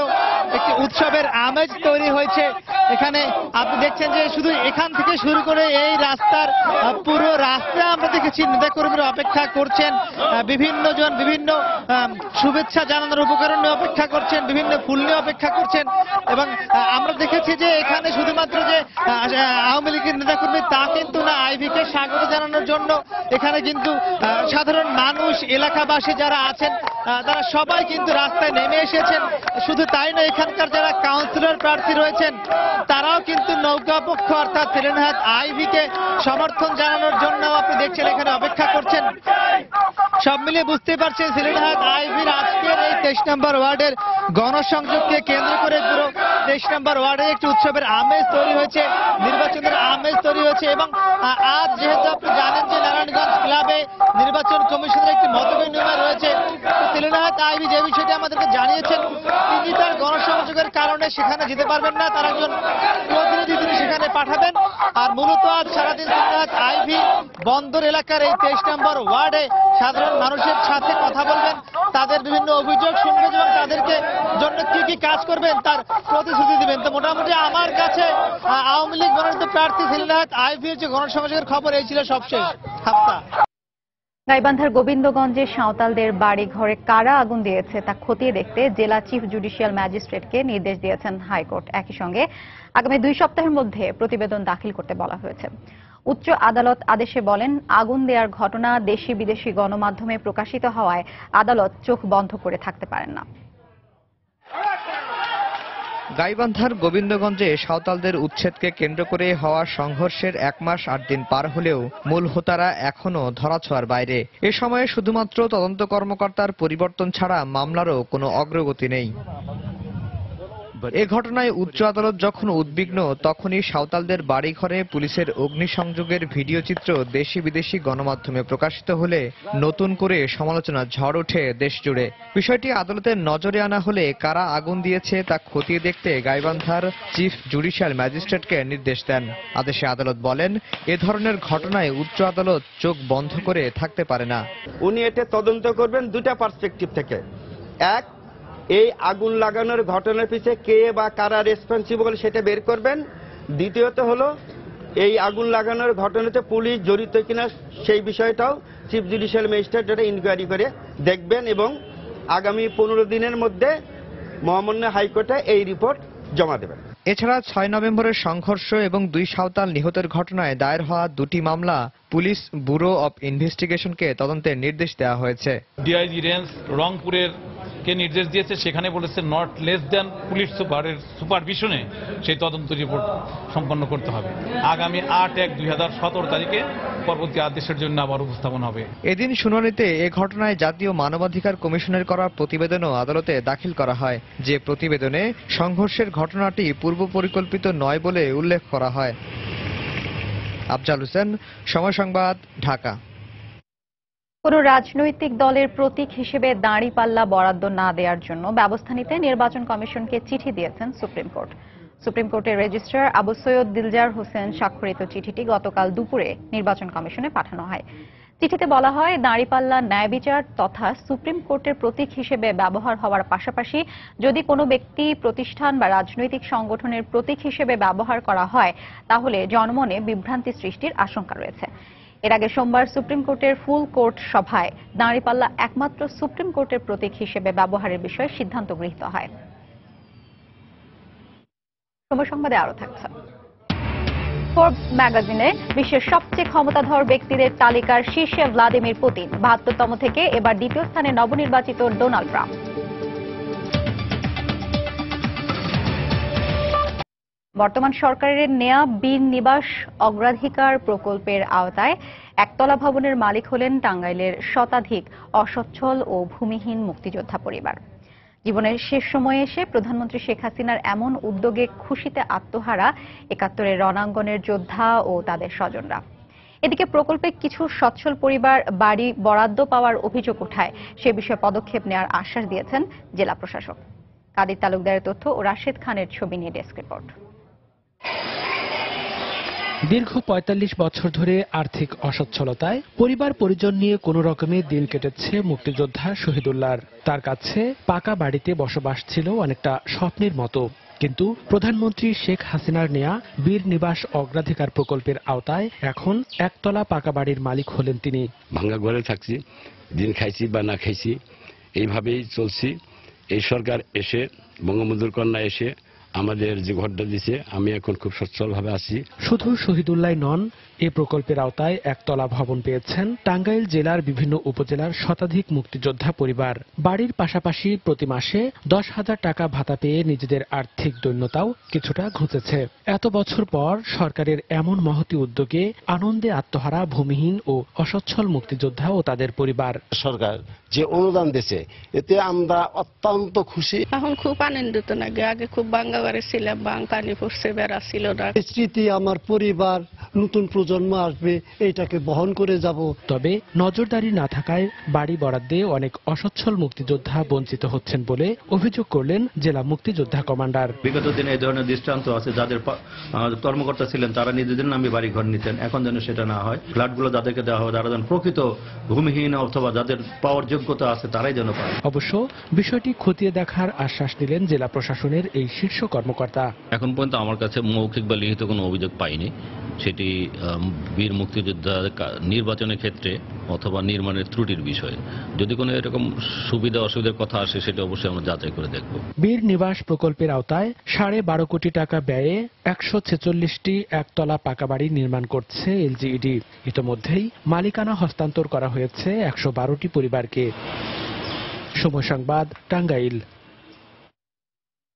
একটি উৎসবের আমেজ তৈরি হয়েছে। এখানে আপনি দেখছেন যে শুধু এখান থেকে শুরু করে এই রাস্তার পুরো রাস্তা আমরা দেখেছি নেতাকর্মীরা অপেক্ষা করছেন। বিভিন্ন শুভেচ্ছা জানানোর উপকরণ নিয়ে অপেক্ষা করছেন, বিভিন্ন ফুল নিয়ে অপেক্ষা করছেন। এবং আমরা দেখেছি যে এখানে শুধুমাত্র যে আওয়ামী লীগের নেতাকর্মী তা কিন্তু না, আইভিকে স্বাগত জানানোর জন্য এখানে কিন্তু সাধারণ মানুষ, এলাকাবাসী যারা আছেন তারা সবাই কিন্তু রাস্তায় নেমে এসেছেন। শুধু তাই নয়, এখানকার যারা কাউন্সিলর প্রার্থী রয়েছেন তারাও কিন্তু নৌকা পক্ষ অর্থাৎ সিলেনাথ আইভিকে সমর্থন জানানোর জন্য আপনি দেখছেন এখানে অপেক্ষা করছেন। সব মিলিয়ে বুঝতে পারছেন সিলেনাথ আইভির আজকের এই 23 নম্বর ওয়ার্ডের গণসংযোগকে কেন্দ্র করে পুরো 23 নম্বর ওয়ার্ডে একটি উৎসবের আমেজ তৈরি হয়েছে, নির্বাচনের আমেজ তৈরি হয়েছে। এবং আজ যেহেতু আপনি জানেন যে নারায়ণগঞ্জ ক্লাবে নির্বাচন কমিশনের একটি মতবিনিময় রয়েছে, সিলেনাথ আইভি যে বিষয়টি আমাদেরকে জানিয়েছেন তিনি তার গণসংযোগের কারণে সেখানে যেতে পারবেন না, তার একজন প্রতিনিধি তিনি সেখানে পাঠাবেন। আর মূলত আজ সারাদিন সিলেনাথ আইভি বন্দর এলাকার এই 23 নম্বর ওয়ার্ডে সাধারণ মানুষের সাথে কথা বলবেন, তাদের বিভিন্ন অভিযোগ শুনবেন এবং তাদেরকে জন্য কি কি কাজ করবেন তার প্রতিশ্রুতি দিবেন। তো মোটামুটি আমার কাছে আওয়ামী লীগ মনোনীত প্রার্থী সিলেনাথ আইভির যে গণসংযোগের খবর এই ছিল সবশেষ। হাফতা, গাইবান্ধার গোবিন্দগঞ্জে সাঁওতালদের বাড়ি ঘরে কারা আগুন দিয়েছে তা খতিয়ে দেখতে জেলা চিফ জুডিশিয়াল ম্যাজিস্ট্রেটকে নির্দেশ দিয়েছেন হাইকোর্ট। একই সঙ্গে আগামী 2 সপ্তাহের মধ্যে প্রতিবেদন দাখিল করতে বলা হয়েছে। উচ্চ আদালত আদেশে বলেন, আগুন দেওয়ার ঘটনা দেশি বিদেশি গণমাধ্যমে প্রকাশিত হওয়ায় আদালত চোখ বন্ধ করে থাকতে পারেন না। গাইবান্ধার গোবিন্দগঞ্জে সাঁওতালদের উচ্ছেদকে কেন্দ্র করে হওয়া সংঘর্ষের 1 মাস 8 দিন পার হলেও মূল হোতারা এখনো ধরাছোঁয়ার বাইরে। এ সময়ে শুধুমাত্র তদন্ত কর্মকর্তার পরিবর্তন ছাড়া মামলারও কোনো অগ্রগতি নেই। এ ঘটনায় উচ্চ আদালত যখন উদ্বিগ্ন, তখনই সাঁওতালদের বাড়িঘরে পুলিশের অগ্নিসংযোগের ভিডিও চিত্র দেশি বিদেশি গণমাধ্যমে প্রকাশিত হলে নতুন করে সমালোচনার ঝড় ওঠে দেশ জুড়ে। বিষয়টি আদালতের নজরে আনা হলে কারা আগুন দিয়েছে তা খতিয়ে দেখতে গাইবান্ধার চিফ জুডিশিয়াল ম্যাজিস্ট্রেটকে নির্দেশ দেন। আদেশে আদালত বলেন, এ ধরনের ঘটনায় উচ্চ আদালত চোখ বন্ধ করে থাকতে পারে না। উনি এটা তদন্ত করবেন 2টা পার্সপেক্টিভ থেকে। এক, এই আগুন লাগানোর ঘটনার পিছনে কে বা কারা রেসপন্সিবল সেটা বের করবেন। দ্বিতীয়ত হলো এই আগুন লাগানোর ঘটনাতে পুলিশ জড়িত কিনা সেই বিষয়টাও চিফ জুডিশিয়াল ম্যাজিস্ট্রেট এটা ইনকোয়ারি করে দেখবেন এবং আগামী 15 দিনের মধ্যে মহামান্য হাইকোর্টে এই রিপোর্ট জমা দেবেন। এছাড়া 6 নভেম্বরের সংঘর্ষ এবং 2 সাঁওতাল নিহতের ঘটনায় দায়ের হওয়া 2টি মামলা পুলিশ ব্যুরো অব ইনভেস্টিগেশনকে তদন্তের নির্দেশ দেওয়া হয়েছে। ডিআইজি রেঞ্জ রংপুরের কে নির্দেশ দিয়েছে, সেখানে বলেছে নট লেস দ্যান পুলিশ সুপারের সুপারভিশনে সেই তদন্ত রিপোর্ট সম্পন্ন করতে হবে। আগামী 8/1/2017 তারিখে পরবর্তী আদেশের জন্য আবার উপস্থাপন হবে। এদিন শুনানিতে এ ঘটনায় জাতীয় মানবাধিকার কমিশনের করা প্রতিবেদনও আদালতে দাখিল করা হয়, যে প্রতিবেদনে সংঘর্ষের ঘটনাটি পূর্ব পরিকল্পিত নয় বলে উল্লেখ করা হয়। আফজাল হোসেন, সময় সংবাদ, ঢাকা। কোনো রাজনৈতিক দলের প্রতীক হিসেবে দাঁড়িপাল্লা বরাদ্দ না দেওয়ার জন্য ব্যবস্থা নিতে নির্বাচন কমিশনকে চিঠি দিয়েছেন সুপ্রিম কোর্ট। সুপ্রিম কোর্টের রেজিস্ট্রার আবু সৈয়দ দিলজার হোসেন স্বাক্ষরিত চিঠিটি গতকাল দুপুরে নির্বাচন কমিশনে পাঠানো হয়। চিঠিতে বলা হয়, দাঁড়িপাল্লা ন্যায় বিচার তথা সুপ্রিম কোর্টের প্রতীক হিসেবে ব্যবহার হওয়ার পাশাপাশি যদি কোনো ব্যক্তি, প্রতিষ্ঠান বা রাজনৈতিক সংগঠনের প্রতীক হিসেবে ব্যবহার করা হয় তাহলে জনমনে বিভ্রান্তি সৃষ্টির আশঙ্কা রয়েছে। এর আগে সোমবার সুপ্রিম কোর্টের ফুল কোর্ট সভায় দাঁড়িপাল্লা একমাত্র সুপ্রিম কোর্টের প্রতীক হিসেবে ব্যবহারের বিষয়ে সিদ্ধান্ত গৃহীত হয়। সময় সংবাদে আরো থাকছে। ফোর্বস ম্যাগাজিনে বিশ্বের সবচেয়ে ক্ষমতাধর ব্যক্তিদের তালিকার শীর্ষে ভ্লাদিমির পুতিন, ৭২তম থেকে এবার দ্বিতীয় স্থানে নবনির্বাচিত ডোনাল্ড ট্রাম্প। বর্তমান সরকারের নেয়া বীর নিবাস অগ্রাধিকার প্রকল্পের আওতায় একতলা ভবনের মালিক হলেন টাঙ্গাইলের শতাধিক অসচ্ছল ও ভূমিহীন মুক্তিযোদ্ধা পরিবার। জীবনের শেষ সময়ে এসে প্রধানমন্ত্রী শেখ হাসিনার এমন উদ্যোগে খুশিতে আত্মহারা ৭১-এর রণাঙ্গনের যোদ্ধা ও তাদের স্বজনরা। এদিকে প্রকল্পে কিছু সচ্ছল পরিবার বাড়ি বরাদ্দ পাওয়ার অভিযোগ ওঠায় সে বিষয়ে পদক্ষেপ নেওয়ার আশ্বাস দিয়েছেন জেলা প্রশাসক। কাদির তালুকদারের তথ্য ও রাশেদ খানের ছবি নিয়ে ডেস্ক রিপোর্ট। দীর্ঘ ৪৫ বছর ধরে আর্থিক অসচ্ছলতায় পরিবার পরিজন নিয়ে কোনো রকমে দিন কেটেছে মুক্তিযোদ্ধা শহীদুল্লাহর। তার কাছে পাকা বাড়িতে বসবাস ছিল অনেকটা স্বপ্নের মতো, কিন্তু প্রধানমন্ত্রী শেখ হাসিনার নেয়া বীর নিবাস অগ্রাধিকার প্রকল্পের আওতায় এখন একতলা পাকা বাড়ির মালিক হলেন তিনি। ভাঙ্গা ঘরে থাকছি, দিন খাইছি বা না খাইছি, এইভাবেই চলছি। এই সরকার এসে, বঙ্গবন্ধুর কন্যা এসে আমাদের যে ঘরটা দিছে, আমি এখন খুব সচ্ছলভাবে আছি। শুধু শহীদুল্লাহ নন, এ প্রকল্পের আওতায় একতলা ভবন পেয়েছেন টাঙ্গাইল জেলার বিভিন্ন উপজেলার শতাধিক মুক্তিযোদ্ধা পরিবার। বাড়ির পাশাপাশি প্রতি মাসে ১০,০০০ টাকা ভাতা পেয়ে নিজেদের আর্থিক দৈন্যতাও কিছুটা ঘুচেছে। এত বছর পর সরকারের এমন মহতী উদ্যোগে আনন্দে আত্মহারা ভূমিহীন ও অসচ্ছল মুক্তিযোদ্ধা ও তাদের পরিবার। সরকার যে অনুদান দিয়েছে এতে আমরা অত্যন্ত খুশি। এখন খুব আনন্দিত লাগে। আগে খুব বাঙ্গা ঘরে ছিলাম, পানি পড়ছে, বেড়া ছিল না। স্মৃতি আমার পরিবার, নতুন প্রজন্ম আসবে, এইটাকে বহন করে যাব। তবে নজরদারি না থাকায় বাড়ি বরাদ্দে অনেক অসচ্ছল মুক্তিযোদ্ধা বঞ্চিত হচ্ছেন বলে অভিযোগ করলেন জেলা মুক্তিযোদ্ধা কমান্ডার। বিগত দিনে এই ধরনের দৃষ্টান্ত আছে, যাদের কর্মকর্তা ছিলেন তারা নিজেদের নামে বাড়ি ঘর নিতেন, এখন যেন সেটা না হয়। ফ্ল্যাটগুলো যাদেরকে দেওয়া হবে তারা যেন প্রকৃত ভূমিহীন অথবা যাদের পাওয়ার যোগ্যতা আছে তারাই যেন পায়। অবশ্য বিষয়টি খতিয়ে দেখার আশ্বাস দিলেন জেলা প্রশাসনের এই শীর্ষ কর্মকর্তা। এখন পর্যন্ত আমার কাছে মৌখিক বা লিখিত কোনো অভিযোগ পাইনি। সেটি বীর মুক্তিযোদ্ধা নির্বাচনের ক্ষেত্রে অথবা নির্মাণের ত্রুটির বিষয়ে যদি কোনো এরকম সুবিধা অসুবিধার কথা আসে সেটা অবশ্যই আমরা যাচাই করে দেখব। বীর নিবাস প্রকল্পের আওতায় 12.5 কোটি টাকা ব্যয়ে 146টি একতলা পাকা বাড়ি নির্মাণ করছে এলজিইডি। ইতোমধ্যেই মালিকানা হস্তান্তর করা হয়েছে 112টি পরিবারকে। সময় সংবাদ, টাঙ্গাইল।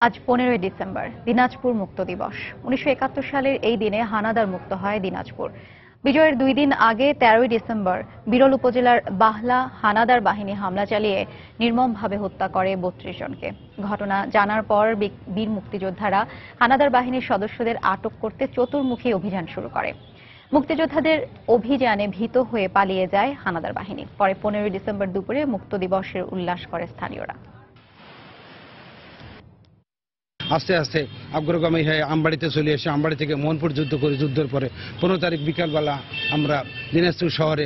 আজ 15 ডিসেম্বর, দিনাজপুর মুক্ত দিবস। 1971 সালের এই দিনে হানাদার মুক্ত হয় দিনাজপুর। বিজয়ের 2 দিন আগে 13 ডিসেম্বর বিরল উপজেলার বাহলা হানাদার বাহিনী হামলা চালিয়ে নির্মমভাবে হত্যা করে 32 জনকে। ঘটনা জানার পর বীর মুক্তিযোদ্ধারা হানাদার বাহিনীর সদস্যদের আটক করতে চতুর্মুখী অভিযান শুরু করে। মুক্তিযোদ্ধাদের অভিযানে ভীত হয়ে পালিয়ে যায় হানাদার বাহিনী। পরে 15 ডিসেম্বর দুপুরে মুক্ত দিবসের উল্লাস করে স্থানীয়রা। আস্তে আস্তে অগ্রগামী হয়ে আমবাড়িতে চলে এসে আমবাড়ি থেকে মোহনপুর যুদ্ধ করি। যুদ্ধের পরে 15 তারিখ বিকালবেলা আমরা দিনাজপুর শহরে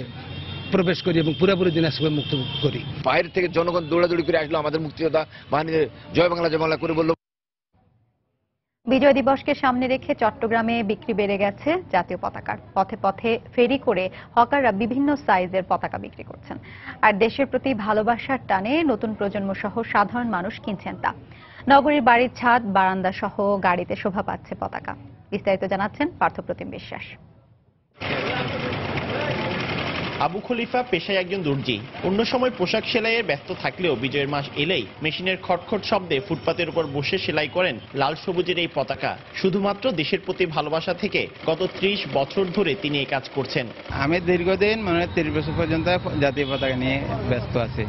প্রবেশ করি এবং পুরোপুরি দিনাজপুর মুক্ত করি। বাইরে থেকে জনগণ দৌড়াদৌড়ি করে আসলো, আমাদের মুক্তিযোদ্ধা বাহিনীর জয় বাংলা জয় বাংলা করে বলল। বিজয় দিবসকে সামনে রেখে চট্টগ্রামে বিক্রি বেড়ে গেছে জাতীয় পতাকার। পথে পথে ফেরি করে হকাররা বিভিন্ন সাইজের পতাকা বিক্রি করছেন। আর দেশের প্রতি ভালোবাসার টানে নতুন প্রজন্ম সহ সাধারণ মানুষ কিনছেন তা। নগরীর বাড়ির ছাদ, বারান্দা সহ গাড়িতে শোভা পাচ্ছে পতাকা। বিস্তারিত জানাচ্ছেন পার্থপ্রতিম বিশ্বাস। আবু খলিফা পেশায় একজন দর্জি। অন্য সময় পোশাক সেলাইয়ে ব্যস্ত থাকলেও বিজয়ের মাস এলেই মেশিনের খটখট শব্দে ফুটপাতের উপর বসে সেলাই করেন লাল সবুজের এই পতাকা। শুধুমাত্র দেশের প্রতি ভালোবাসা থেকে গত 30 বছর ধরে তিনি এই কাজ করছেন। আমি দীর্ঘদিন 30 বছর পর্যন্ত জাতীয় পতাকা নিয়ে ব্যস্ত আছি।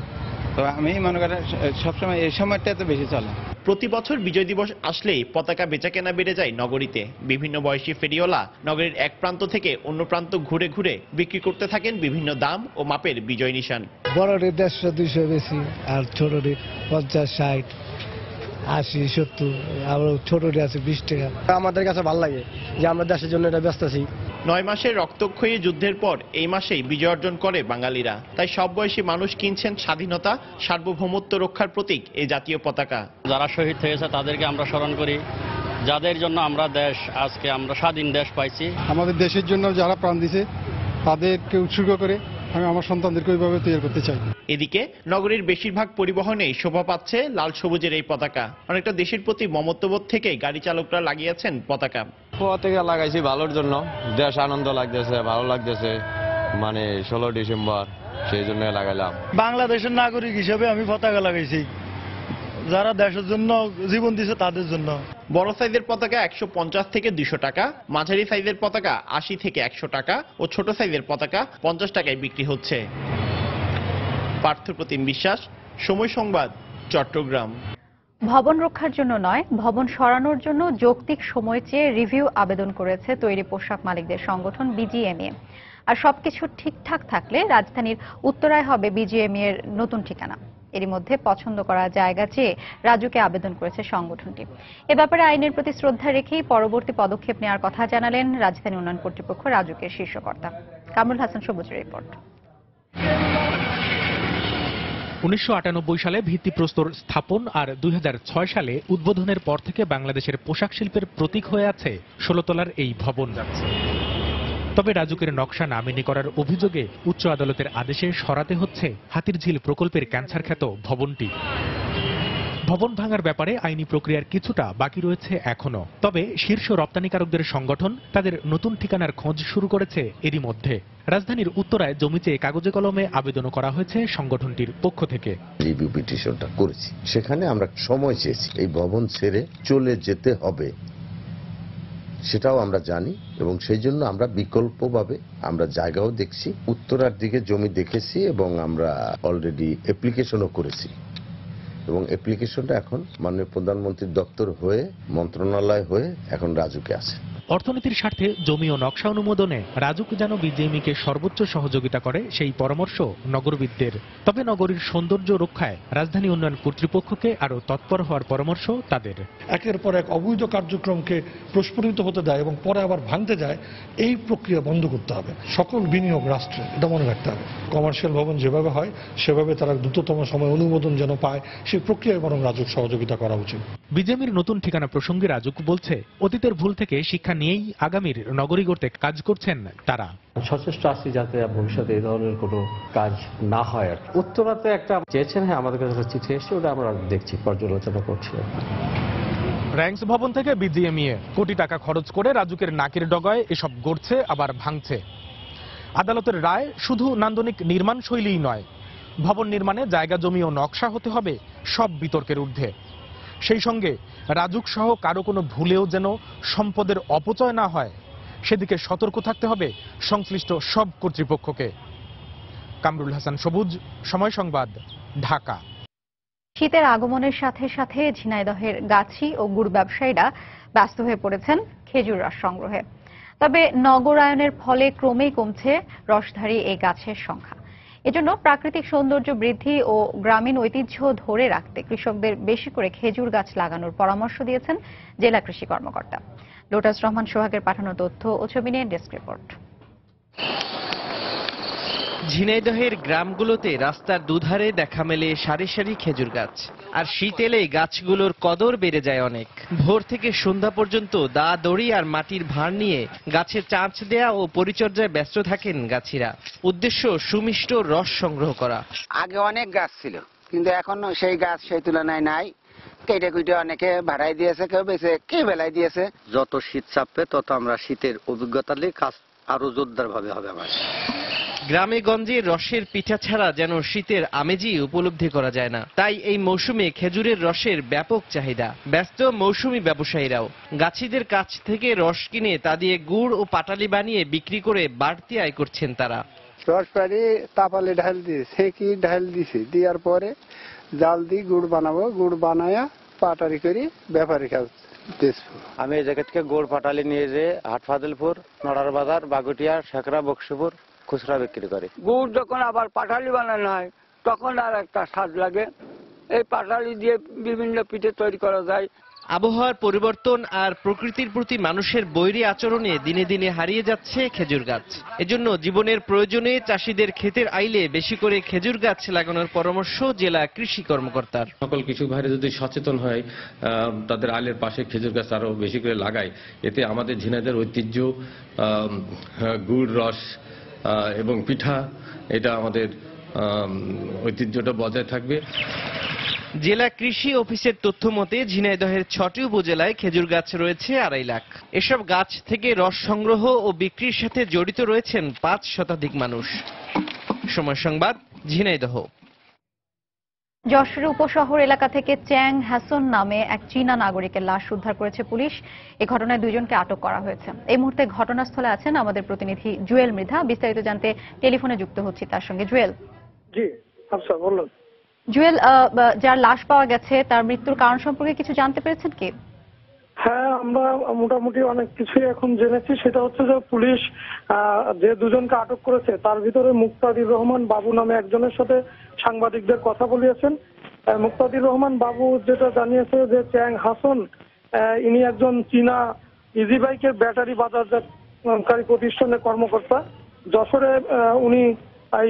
তো আমি মনে করি সবসময় এই সময়টা তো বেশি চলে। প্রতি বছর বিজয় দিবস আসলেই পতাকা বেচাকেনা বেড়ে যায় নগরীতে। বিভিন্ন বয়সী ফেরিওয়ালা নগরীর এক প্রান্ত থেকে অন্য প্রান্ত ঘুরে ঘুরে বিক্রি করতে থাকেন বিভিন্ন দাম ও মাপের বিজয় নিশান। বড়টি 150-200 বেশি, আর ছোটটি 50-60, 80, 70, আবার ছোটটি আছে 20 টাকা। আমাদের কাছে ভালো লাগে যে আমরা দেশের জন্য এটা ব্যস্ত আছি। 9 মাসের রক্তক্ষয়ী যুদ্ধের পর এই মাসেই বিজয় অর্জন করে বাঙালিরা। তাই সব বয়সী মানুষ কিনছেন স্বাধীনতা, সার্বভৌমত্ব রক্ষার প্রতীক এই জাতীয় পতাকা। যারা শহীদ হয়েছে তাদেরকে আমরা স্মরণ করি, যাদের জন্য আমরা আজকে আমরা স্বাধীন দেশ পাইছি। আমাদের দেশের জন্য যারা প্রাণ দিয়েছে তাদেরকে উৎসর্গ করে আমি আমার সন্তানদেরকে ওইভাবে তৈরি করতে চাই। এদিকে নগরীর বেশিরভাগ পরিবহনেই শোভা পাচ্ছে লাল সবুজের এই পতাকা। অনেকটা দেশের প্রতি মমত্ববোধ থেকে গাড়ি চালকরা লাগিয়েছেন পতাকা। পতাকা লাগাইছি ভালোর জন্য, দেশ আনন্দ লাগতেছে, ভালো লাগতেছে। 16 ডিসেম্বর সেই জন্য লাগাইলাম। বাংলাদেশের নাগরিক হিসেবে আমি পতাকা লাগাইছি, যারা দেশের জন্য জীবন দিয়েছে তাদের জন্য। বড় সাইজের পতাকা 150 থেকে 200 টাকা, মাঝারি সাইজের পতাকা 80 থেকে 100 টাকা ও ছোট সাইজের পতাকা 50 টাকায় বিক্রি হচ্ছে। পার্থপ্রতিম বিশ্বাস, সময় সংবাদ, চট্টগ্রাম। ভবন রক্ষার জন্য নয়, ভবন সরানোর জন্য যৌক্তিক সময় চেয়ে রিভিউ আবেদন করেছে তৈরি পোশাক মালিকদের সংগঠন বিজিএমইএ। আর সবকিছু ঠিকঠাক থাকলে রাজধানীর উত্তরায় হবে বিজিএমইএ এর নতুন ঠিকানা। এরই মধ্যে পছন্দ করা জায়গা চেয়ে রাজুকে আবেদন করেছে সংগঠনটি। এ ব্যাপারে আইনের প্রতি শ্রদ্ধা রেখেই পরবর্তী পদক্ষেপ নেওয়ার কথা জানালেন রাজধানী উন্নয়ন কর্তৃপক্ষ রাজুকের শীর্ষকর্তা। কামরুল হাসান সবুজের রিপোর্ট। 1998 সালে ভিত্তিপ্রস্তর স্থাপন আর 2006 সালে উদ্বোধনের পর থেকে বাংলাদেশের পোশাক শিল্পের প্রতীক হয়ে আছে 16 তলার এই ভবন। তবে রাজুকের নকশা না মেনে করার অভিযোগে উচ্চ আদালতের আদেশে সরাতে হচ্ছে হাতিরঝিল প্রকল্পের ক্যান্সার খ্যাত ভবনটি। ভবন ভাঙার ব্যাপারে আইনি প্রক্রিয়ার কিছুটা বাকি রয়েছে এখনো। তবে শীর্ষ রপ্তানিকারকদের সংগঠন তাদের নতুন ঠিকানার খোঁজ শুরু করেছে এরই মধ্যে। রাজধানীর উত্তরায় জমি চেয়ে কাগজে কলমে আবেদনও করা হয়েছে সংগঠনটির পক্ষ থেকে। রিভিউ পিটিশনটা করেছি, সেখানে আমরা সময় চেয়েছি। এই ভবন ছেড়ে চলে যেতে হবে সেটাও আমরা জানি এবং সেই জন্য আমরা বিকল্পভাবে আমরা জায়গাও দেখছি, উত্তরার দিকে জমি দেখেছি এবং আমরা অলরেডি অ্যাপ্লিকেশনও করেছি এবং অ্যাপ্লিকেশনটা এখন মাননীয় প্রধানমন্ত্রীর দপ্তর হয়ে মন্ত্রণালয় হয়ে এখন রাজুকে আছে। অর্থনীতির স্বার্থে জমি ও নকশা অনুমোদনে রাজুক যেন বিজিএমইকে সর্বোচ্চ সহযোগিতা করে সেই পরামর্শ নগরবিদদের। তবে নগরীর সৌন্দর্য রক্ষায় রাজধানী উন্নয়ন কর্তৃপক্ষকে আরও তৎপর হওয়ার পরামর্শ তাদের। একের পর এক অবৈধ কার্যক্রমকে প্রস্ফুটিত হতে দেয় এবং পরে আবার ভাঙতে যায়, এই প্রক্রিয়া বন্ধ করতে হবে। সকল বিনিয়োগ রাষ্ট্রে, এটা মনে রাখতে হবে। কমার্শিয়াল ভবন যেভাবে হয় সেভাবে তারা দ্রুততম সময় অনুমোদন যেন পায়, সেই প্রক্রিয়ায় বরং রাজুক সহযোগিতা করা উচিত। বিজিএমইর নতুন ঠিকানা প্রসঙ্গে রাজুক বলছে, অতীতের ভুল থেকে শিক্ষা নিয়েই আগামীর নগরী গড়তে কাজ করছেন তারা। সচেষ্ট আছি যাতে ভবিষ্যতে এই ধরনের কোনো কাজ না হয়। আর উত্তরাতে একটা চেয়েছেন, হ্যাঁ আমাদের কাছে চিঠি এসেছে, ওটা আমরা দেখছি, পর্যালোচনা করছি। র্যাঙ্কস ভবন থেকে বিজিএমইএ কোটি টাকা খরচ করে রাজুকের নাকের ডগায় এসব গড়ছে আবার ভাঙছে। আদালতের রায় শুধু নান্দনিক নির্মাণ শৈলীই নয়, ভবন নির্মাণে জায়গা জমি ও নকশা হতে হবে সব বিতর্কের ঊর্ধ্বে। সেই সঙ্গে রাজুক সহ কারো কোনো ভুলেও যেন সম্পদের অপচয় না হয়, সেদিকে সতর্ক থাকতে হবে সংশ্লিষ্ট সব কর্তৃপক্ষকে। কামরুল হাসান সবুজ, সময় সংবাদ, ঢাকা। শীতের আগমনের সাথে সাথে ঝিনাইদহের গাছি ও গুড় ব্যবসায়ীরা ব্যস্ত হয়ে পড়েছেন খেজুর রস সংগ্রহে। তবে নগরায়নের ফলে ক্রমেই কমছে রসধারী এই গাছের সংখ্যা। এজন্য প্রাকৃতিক সৌন্দর্য বৃদ্ধি ও গ্রামীণ ঐতিহ্য ধরে রাখতে কৃষকদের বেশি করে খেজুর গাছ লাগানোর পরামর্শ দিয়েছেন জেলা কৃষি কর্মকর্তা। লোটাস রহমান সোহাগের পাঠানো তথ্য ও ছবি নিয়ে ডেস্ক রিপোর্ট। ঝিনাইদহের গ্রামগুলোতে রাস্তার দুধারে দেখা মেলে সারি সারি খেজুর গাছ, আর শীত এলেই গাছগুলোর কদর বেড়ে যায় অনেক। ভোর থেকে সন্ধ্যা পর্যন্ত দা দড়ি আর মাটির ভাঁড় নিয়ে গাছে চাঁচ দেয়া ও পরিচর্যায় ব্যস্ত থাকেন গাছিরা। উদ্দেশ্য সুমিষ্ট রস সংগ্রহ করা। আগে অনেক গাছ ছিল, কিন্তু এখন সেই গাছ সেই তুলনায় নাই। কেটে কুটে অনেকে ভাড়াই দিয়েছে, কেউ বেঁচে কেউ বেলায় দিয়েছে। যত শীত চাপবে তত আমরা শীতের অভিজ্ঞতা নিয়ে কাজ আরো জোরদার ভাবে হবে আমার। গ্রামে গঞ্জে রসের পিঠা ছাড়া যেন শীতের আমেজই উপলব্ধি করা যায় না। তাই এই মৌসুমে খেজুরের রসের ব্যাপক চাহিদা। ব্যস্ত মৌসুমী ব্যবসায়ীরাও গাছিদের কাছ থেকে রস কিনে তা দিয়ে গুড় ও পাটালি বানিয়ে বিক্রি করে বাড়তি আয় করছেন তারা। রস পাড়ি তাপালে ঢাল দিয়ে সেকি ঢাল দিছি, দেওয়ার পরে জাল দিয়ে গুড় বানাবো, গুড় বানায়া পাটারি করি ব্যাপারী কাজ। আমি এই জায়গা থেকে গুড় পাটালি নিয়ে যে হাটফাজিলপুর, নড়ার বাজার, বাগুটিয়া, শেখরা, বক্সিপুর খুচরা বিক্রি করে। গুড় যখন আবার পাটালি বানানো হয় তখন আর একটা স্বাদ লাগে। এই পাটালি দিয়ে বিভিন্ন পিঠে তৈরি করা যায়। আবহাওয়ার পরিবর্তন আর প্রকৃতির প্রতি মানুষের বৈরী আচরণে দিনে দিনে হারিয়ে যাচ্ছে খেজুর গাছ। এজন্য জীবনের প্রয়োজনে চাষিদের ক্ষেতের আইলে বেশি করে খেজুর গাছ লাগানোর পরামর্শ জেলা কৃষি কর্মকর্তার। সকল কৃষক ভাইরা যদি সচেতন হয়, তাদের আইলের পাশে খেজুর গাছ আরো বেশি করে লাগায়, এতে আমাদের ঝিনাইদহের ঐতিহ্য গুড় রস এবং পিঠা, এটা আমাদের ঐতিহ্যটা বজায় থাকবে। জেলা কৃষি অফিসের তথ্য মতে ঝিনাইদহের 6টি উপজেলায় খেজুর গাছ রয়েছে 2.5 লাখ। এসব গাছ থেকে রস সংগ্রহ ও বিক্রির সাথে জড়িত রয়েছেন 5 শতাধিক মানুষ। সময় সংবাদ, ঝিনাইদহ। যশোর উপশহর এলাকা থেকে চ্যাং হাসন নামে এক চীনা নাগরিকের লাশ উদ্ধার করেছে পুলিশ। এই ঘটনায় 2 জনকে আটক করা হয়েছে। এই মুহূর্তে ঘটনাস্থলে আছেন আমাদের প্রতিনিধি জুয়েল মৃধা। বিস্তারিত জানতে টেলিফোনে যুক্ত হচ্ছি তার সঙ্গে। জুয়েল। জি আচ্ছা বলুন। জুয়েল, যার লাশ পাওয়া গেছে তার মৃত্যুর কারণ সম্পর্কে কিছু জানতে পেরেছেন কি? হ্যাঁ, আমরা মোটামুটি অনেক কিছুই এখন জেনেছি। সেটা হচ্ছে যে পুলিশ যে 2 জনকে আটক করেছে তার ভিতরে মুক্তাদির রহমান বাবু নামে একজনের সাথে সাংবাদিকদের কথা বলিয়েছেন। মুক্তাদির রহমান বাবু যেটা জানিয়েছে যে চ্যাং হাসন ইনি একজন চীনা ইজি বাইকের ব্যাটারি বাজারজাতকারী প্রতিষ্ঠানের কর্মকর্তা। যশোরে উনি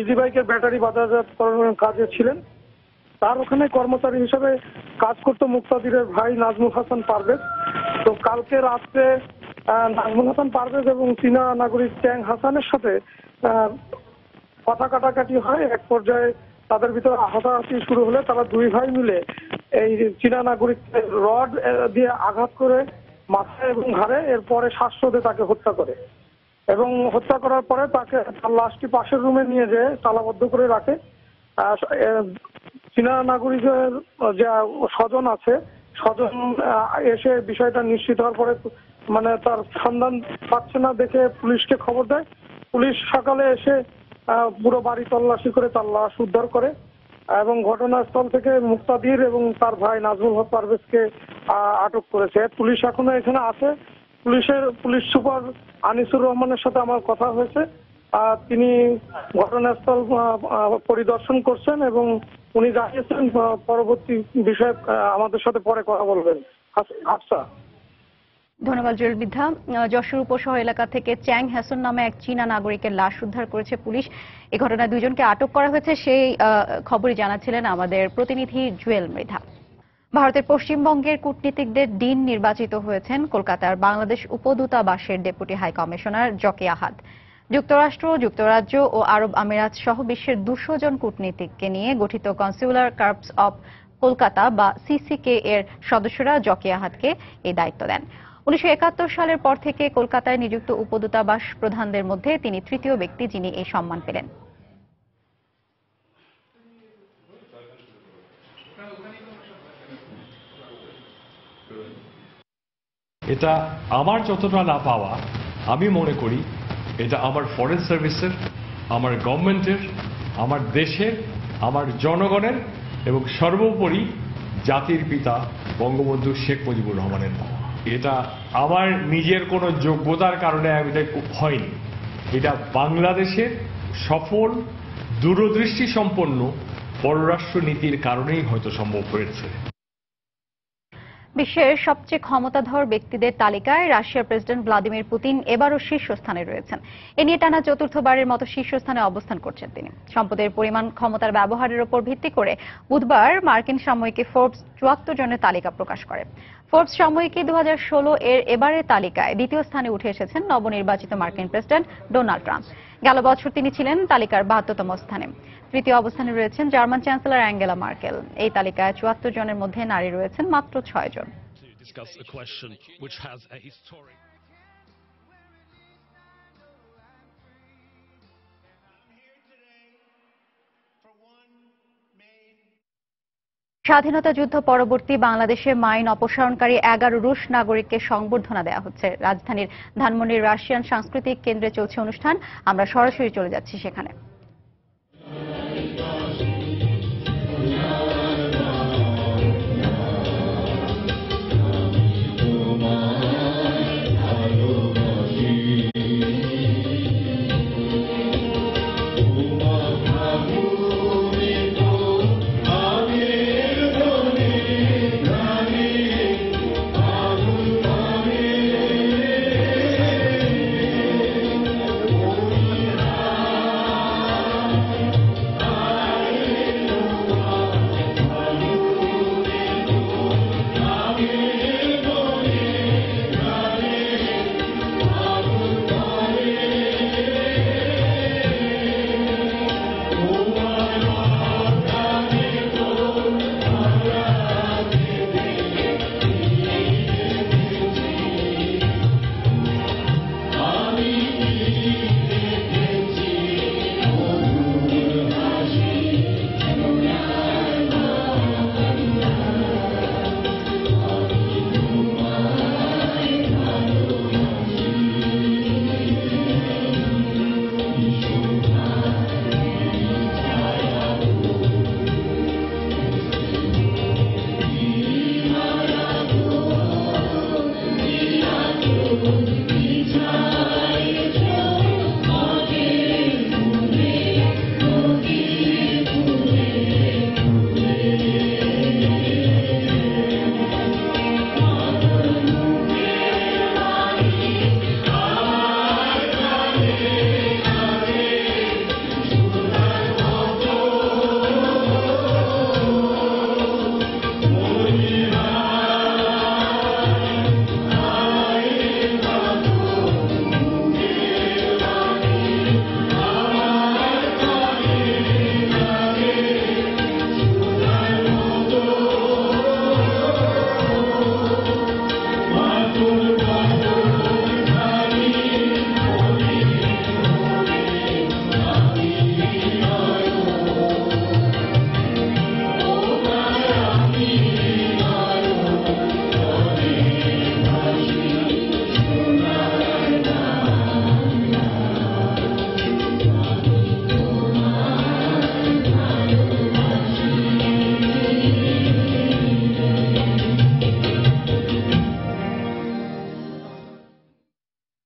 ইজি বাইকের ব্যাটারি বাজারজাতকরণের কাজে ছিলেন। তার ওখানে কর্মচারী হিসেবে কাজ করতো মুক্তাদিরের ভাই নাজমুল হাসান পারভেজ। তো কালকে রাত্রে নাজমুল হাসান পারভেজ এবং চীনা নাগরিক চ্যাং হাসানের সাথে কথা কাটাকাটি হয়। এক পর্যায়ে তাদের ভিতরে হাতাহাতি শুরু হলে তারা 2 ভাই মিলে এই চীনা নাগরিককে রড দিয়ে আঘাত করে মাথায় এবং ঘাড়ে, এরপরে শ্বাসরোধে তাকে হত্যা করে এবং হত্যা করার পরে তাকে তার লাশটি পাশের রুমে নিয়ে যেয়ে তালাবদ্ধ করে রাখে। চীনা নাগরিকের যে স্বজন আছে, স্বজন এসে বিষয়টা নিশ্চিত হওয়ার পরে মানে তার সন্ধান পাচ্ছে না দেখে পুলিশকে খবর দেয়। পুলিশ সকালে এসে পুরো বাড়ি তল্লাশি করে তার লাশ উদ্ধার করে এবং ঘটনাস্থল থেকে মুক্তাদির এবং তার ভাই নাজমুল হক পারভেজকে আটক করেছে। পুলিশ এখনো এখানে আছে। পুলিশ সুপার আনিসুর রহমানের সাথে আমার কথা হয়েছে। তিনি ঘটনাস্থল পরিদর্শন করছেন এবং উনি জানিয়েছেন পরবর্তী বিষয়ে আমাদের সাথে পরে কথা বলবেন। আচ্ছা, ধন্যবাদ জুয়েল মৃধা। যশোর উপশহর এলাকা থেকে চ্যাং হাসন নামে এক চীনা নাগরিকের লাশ উদ্ধার করেছে পুলিশ। এই ঘটনায় 2 জনকে আটক করা হয়েছে, সেই খবরই জানাচ্ছিলেন আমাদের প্রতিনিধি জুয়েল মৃধা। ভারতের পশ্চিমবঙ্গের কূটনীতিকদের ডিন নির্বাচিত হয়েছেন কলকাতার বাংলাদেশ উপদূতাবাসের deputy high commissioner Zaki Ahad. যুক্তরাষ্ট্র, যুক্তরাজ্য ও আরব আমিরাত সহ বিশ্বের 200 জন কূটনীতিককে নিয়ে গঠিত কনসিউলার কর্পস অব কলকাতা বা সিসিকে এর সদস্যরা জকি আহাদকে এই দায়িত্ব দেন। 1971 সালের পর থেকে কলকাতায় নিযুক্ত উপদূতাবাস প্রধানদের মধ্যে তিনি 3য় ব্যক্তি যিনি এই সম্মান পেলেন। এটা আমার যতটা না পাওয়া, আমি মনে করি এটা আমার ফরেন সার্ভিসের, আমার গভর্নমেন্টের, আমার দেশের, আমার জনগণের এবং সর্বোপরি জাতির পিতা বঙ্গবন্ধু শেখ মুজিবুর রহমানের পাওয়া। এটা আমার নিজের কোনো যোগ্যতার কারণে এটা হয়নি। এটা বাংলাদেশের সফল দূরদৃষ্টি সম্পন্ন পররাষ্ট্র নীতির কারণেই হয়তো সম্ভব হয়েছে। বিশ্বের সবচেয়ে ক্ষমতাধর ব্যক্তিদের তালিকায় রাশিয়ার প্রেসিডেন্ট ভ্লাদিমির পুতিন এবারও শীর্ষস্থানে রয়েছেন। এ নিয়ে টানা চতুর্থবারের মতো শীর্ষস্থানে অবস্থান করছেন তিনি। সম্পদের পরিমাণ, ক্ষমতার ব্যবহারের উপর ভিত্তি করে বুধবার মার্কিন সাময়িকী ফোর্বস 74 জনের তালিকা প্রকাশ করে। ফোর্বস সাময়িকী 2016 এর এবারের তালিকায় দ্বিতীয় স্থানে উঠে এসেছেন নবনির্বাচিত মার্কিন প্রেসিডেন্ট ডোনাল্ড ট্রাম্প। গেল বছর তিনি ছিলেন তালিকার 72তম স্থানে। তৃতীয় অবস্থানে রয়েছেন জার্মান চ্যান্সেলর অ্যাঙ্গেলা মার্কেল। এই তালিকায় 74 জনের মধ্যে নারী রয়েছেন মাত্র 6 জন। স্বাধীনতা যুদ্ধ পরবর্তী বাংলাদেশে মাইন অপসারণকারী 11 রুশ নাগরিককে সংবর্ধনা দেওয়া হচ্ছে। রাজধানীর ধানমন্ডির রাশিয়ান সাংস্কৃতিক কেন্দ্রে চলছে অনুষ্ঠান। আমরা সরাসরি চলে যাচ্ছি সেখানে।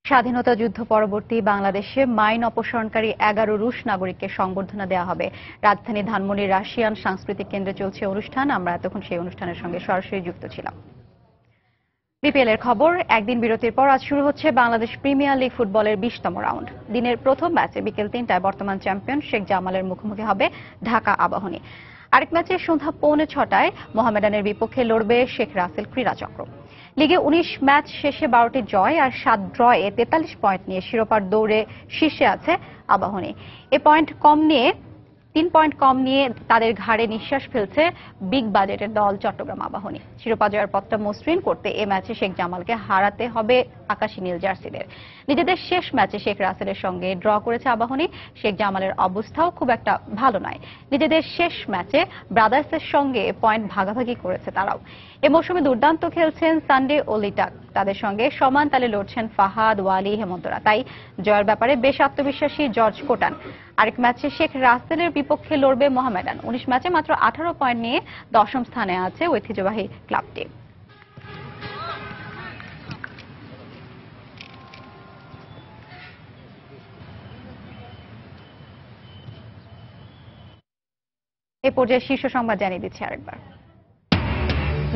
স্বাধীনতা যুদ্ধ পরবর্তী বাংলাদেশে মাইন অপসারণকারী 11 রুশ নাগরিককে সংবর্ধনা দেওয়া হবে। রাজধানী ধানমন্ডির রাশিয়ান সাংস্কৃতিক কেন্দ্রে চলছে অনুষ্ঠান। আমরা এতক্ষণ সেই অনুষ্ঠানের সঙ্গে সরাসরি যুক্ত ছিলাম। বিপিএল এর খবর। একদিন বিরতির পর আজ শুরু হচ্ছে বাংলাদেশ প্রিমিয়ার লিগ ফুটবলের 20তম রাউন্ড। দিনের প্রথম ম্যাচে বিকেল 3টায় বর্তমান চ্যাম্পিয়ন শেখ জামালের মুখোমুখি হবে ঢাকা আবাহনী। আরেক ম্যাচে সন্ধ্যা 5:45টায় মোহামেডানের বিপক্ষে লড়বে শেখ রাসেল ক্রীড়া চক্র। লিগে 19 ম্যাচ শেষে 12টি জয় আর 7 ড্রয়ে 43 পয়েন্ট নিয়ে শিরোপার দৌড়ে শীর্ষে আছে আবাহনী। 3 পয়েন্ট কম নিয়ে তাদের ঘাড়ে নিঃশ্বাস ফেলছে বিগ বাজেটের দল চট্টগ্রাম আবাহনী। শিরোপা জয়ের পথটা মসৃণ করতে এ ম্যাচে শেখ জামালকে হারাতে হবে আকাশী নীল জার্সিদের। নিজেদের শেষ ম্যাচে শেখ রাসেলের সঙ্গে ড্র করেছে আবাহনী। শেখ জামালের অবস্থাও খুব একটা ভালো নয়। নিজেদের শেষ ম্যাচে ব্রাদার্সের সঙ্গে পয়েন্ট ভাগাভাগি করেছে তারাও। এ মৌসুমে দুর্দান্ত খেলছেন সানডে ও লিটাক। তাদের সঙ্গে সমান তালে লড়ছেন ফাহাদ, ওয়ালি, হেমন্তরা। তাই জয়ের ব্যাপারে বেশ আত্মবিশ্বাসী জর্জ কোটান। আরেক ম্যাচে শেখ রাসেলের বিপক্ষে লড়বে মোহামেডান। 19 ম্যাচে মাত্র 18 পয়েন্ট নিয়ে 10ম স্থানে আছে ঐতিহ্যবাহী ক্লাবটি। এ পর্যায়ে শীর্ষ সংবাদ জানিয়ে দিচ্ছি আরেকবার।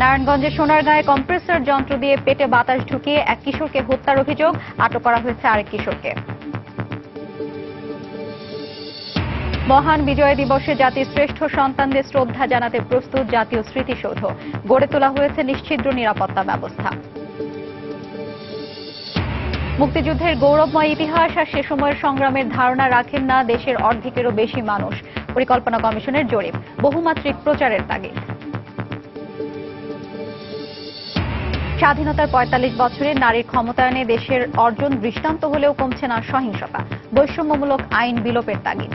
নারায়ণগঞ্জের সোনারগাঁয়ে কম্প্রেসর যন্ত্র দিয়ে পেটে বাতাস ঢুকিয়ে এক কিশোরকে হত্যার অভিযোগ, আটক করা হয়েছে আরেক কিশোরকে। মহান বিজয় দিবসে জাতির শ্রেষ্ঠ সন্তানদের শ্রদ্ধা জানাতে প্রস্তুত জাতীয় স্মৃতিসৌধ, গড়ে তোলা হয়েছে নিশ্ছিদ্র নিরাপত্তা ব্যবস্থা। মুক্তিযুদ্ধের গৌরবময় ইতিহাস আর সে সময়ের সংগ্রামের ধারণা রাখেন না দেশের অর্ধেকেরও বেশি মানুষ, পরিকল্পনা কমিশনের জরিপ, বহুমাত্রিক প্রচারের তাগিদ। স্বাধীনতার ৪৫ বছরে নারীর ক্ষমতায়নে দেশের অর্জন দৃষ্টান্ত হলেও কমছে না সহিংসতা, বৈষম্যমূলক আইন বিলোপের তাগিদ।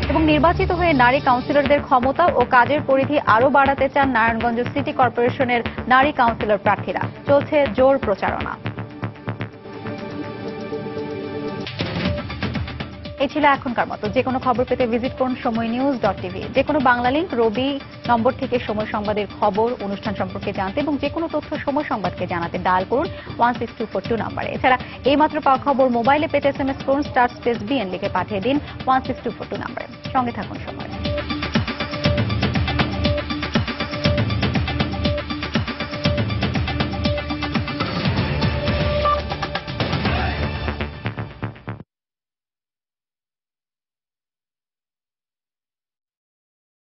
এবং নির্বাচিত হয়ে নারী কাউন্সিলরদের ক্ষমতা ও কাজের পরিধি আরও বাড়াতে চান নারায়ণগঞ্জ সিটি কর্পোরেশনের নারী কাউন্সিলর প্রার্থীরা, চলছে জোর প্রচারণা। এই ছিল এখনকার মতো। যে কোনো খবর পেতে ভিজিট করুন সময়নিউজ.tv। যে কোনো বাংলা লিংক রবি নম্বর থেকে সময় সংবাদের খবর, অনুষ্ঠান সম্পর্কে জানতে এবং যে কোনো তথ্য সময় সংবাদকে জানাতে ডায়াল করুন 16242 নম্বরে। এছাড়া এইমাত্র পাওয়া খবর মোবাইলে পেতে SMS করুন *BN লিখে পাঠিয়ে দিন 16242 নম্বরে। সঙ্গে থাকুন সময়।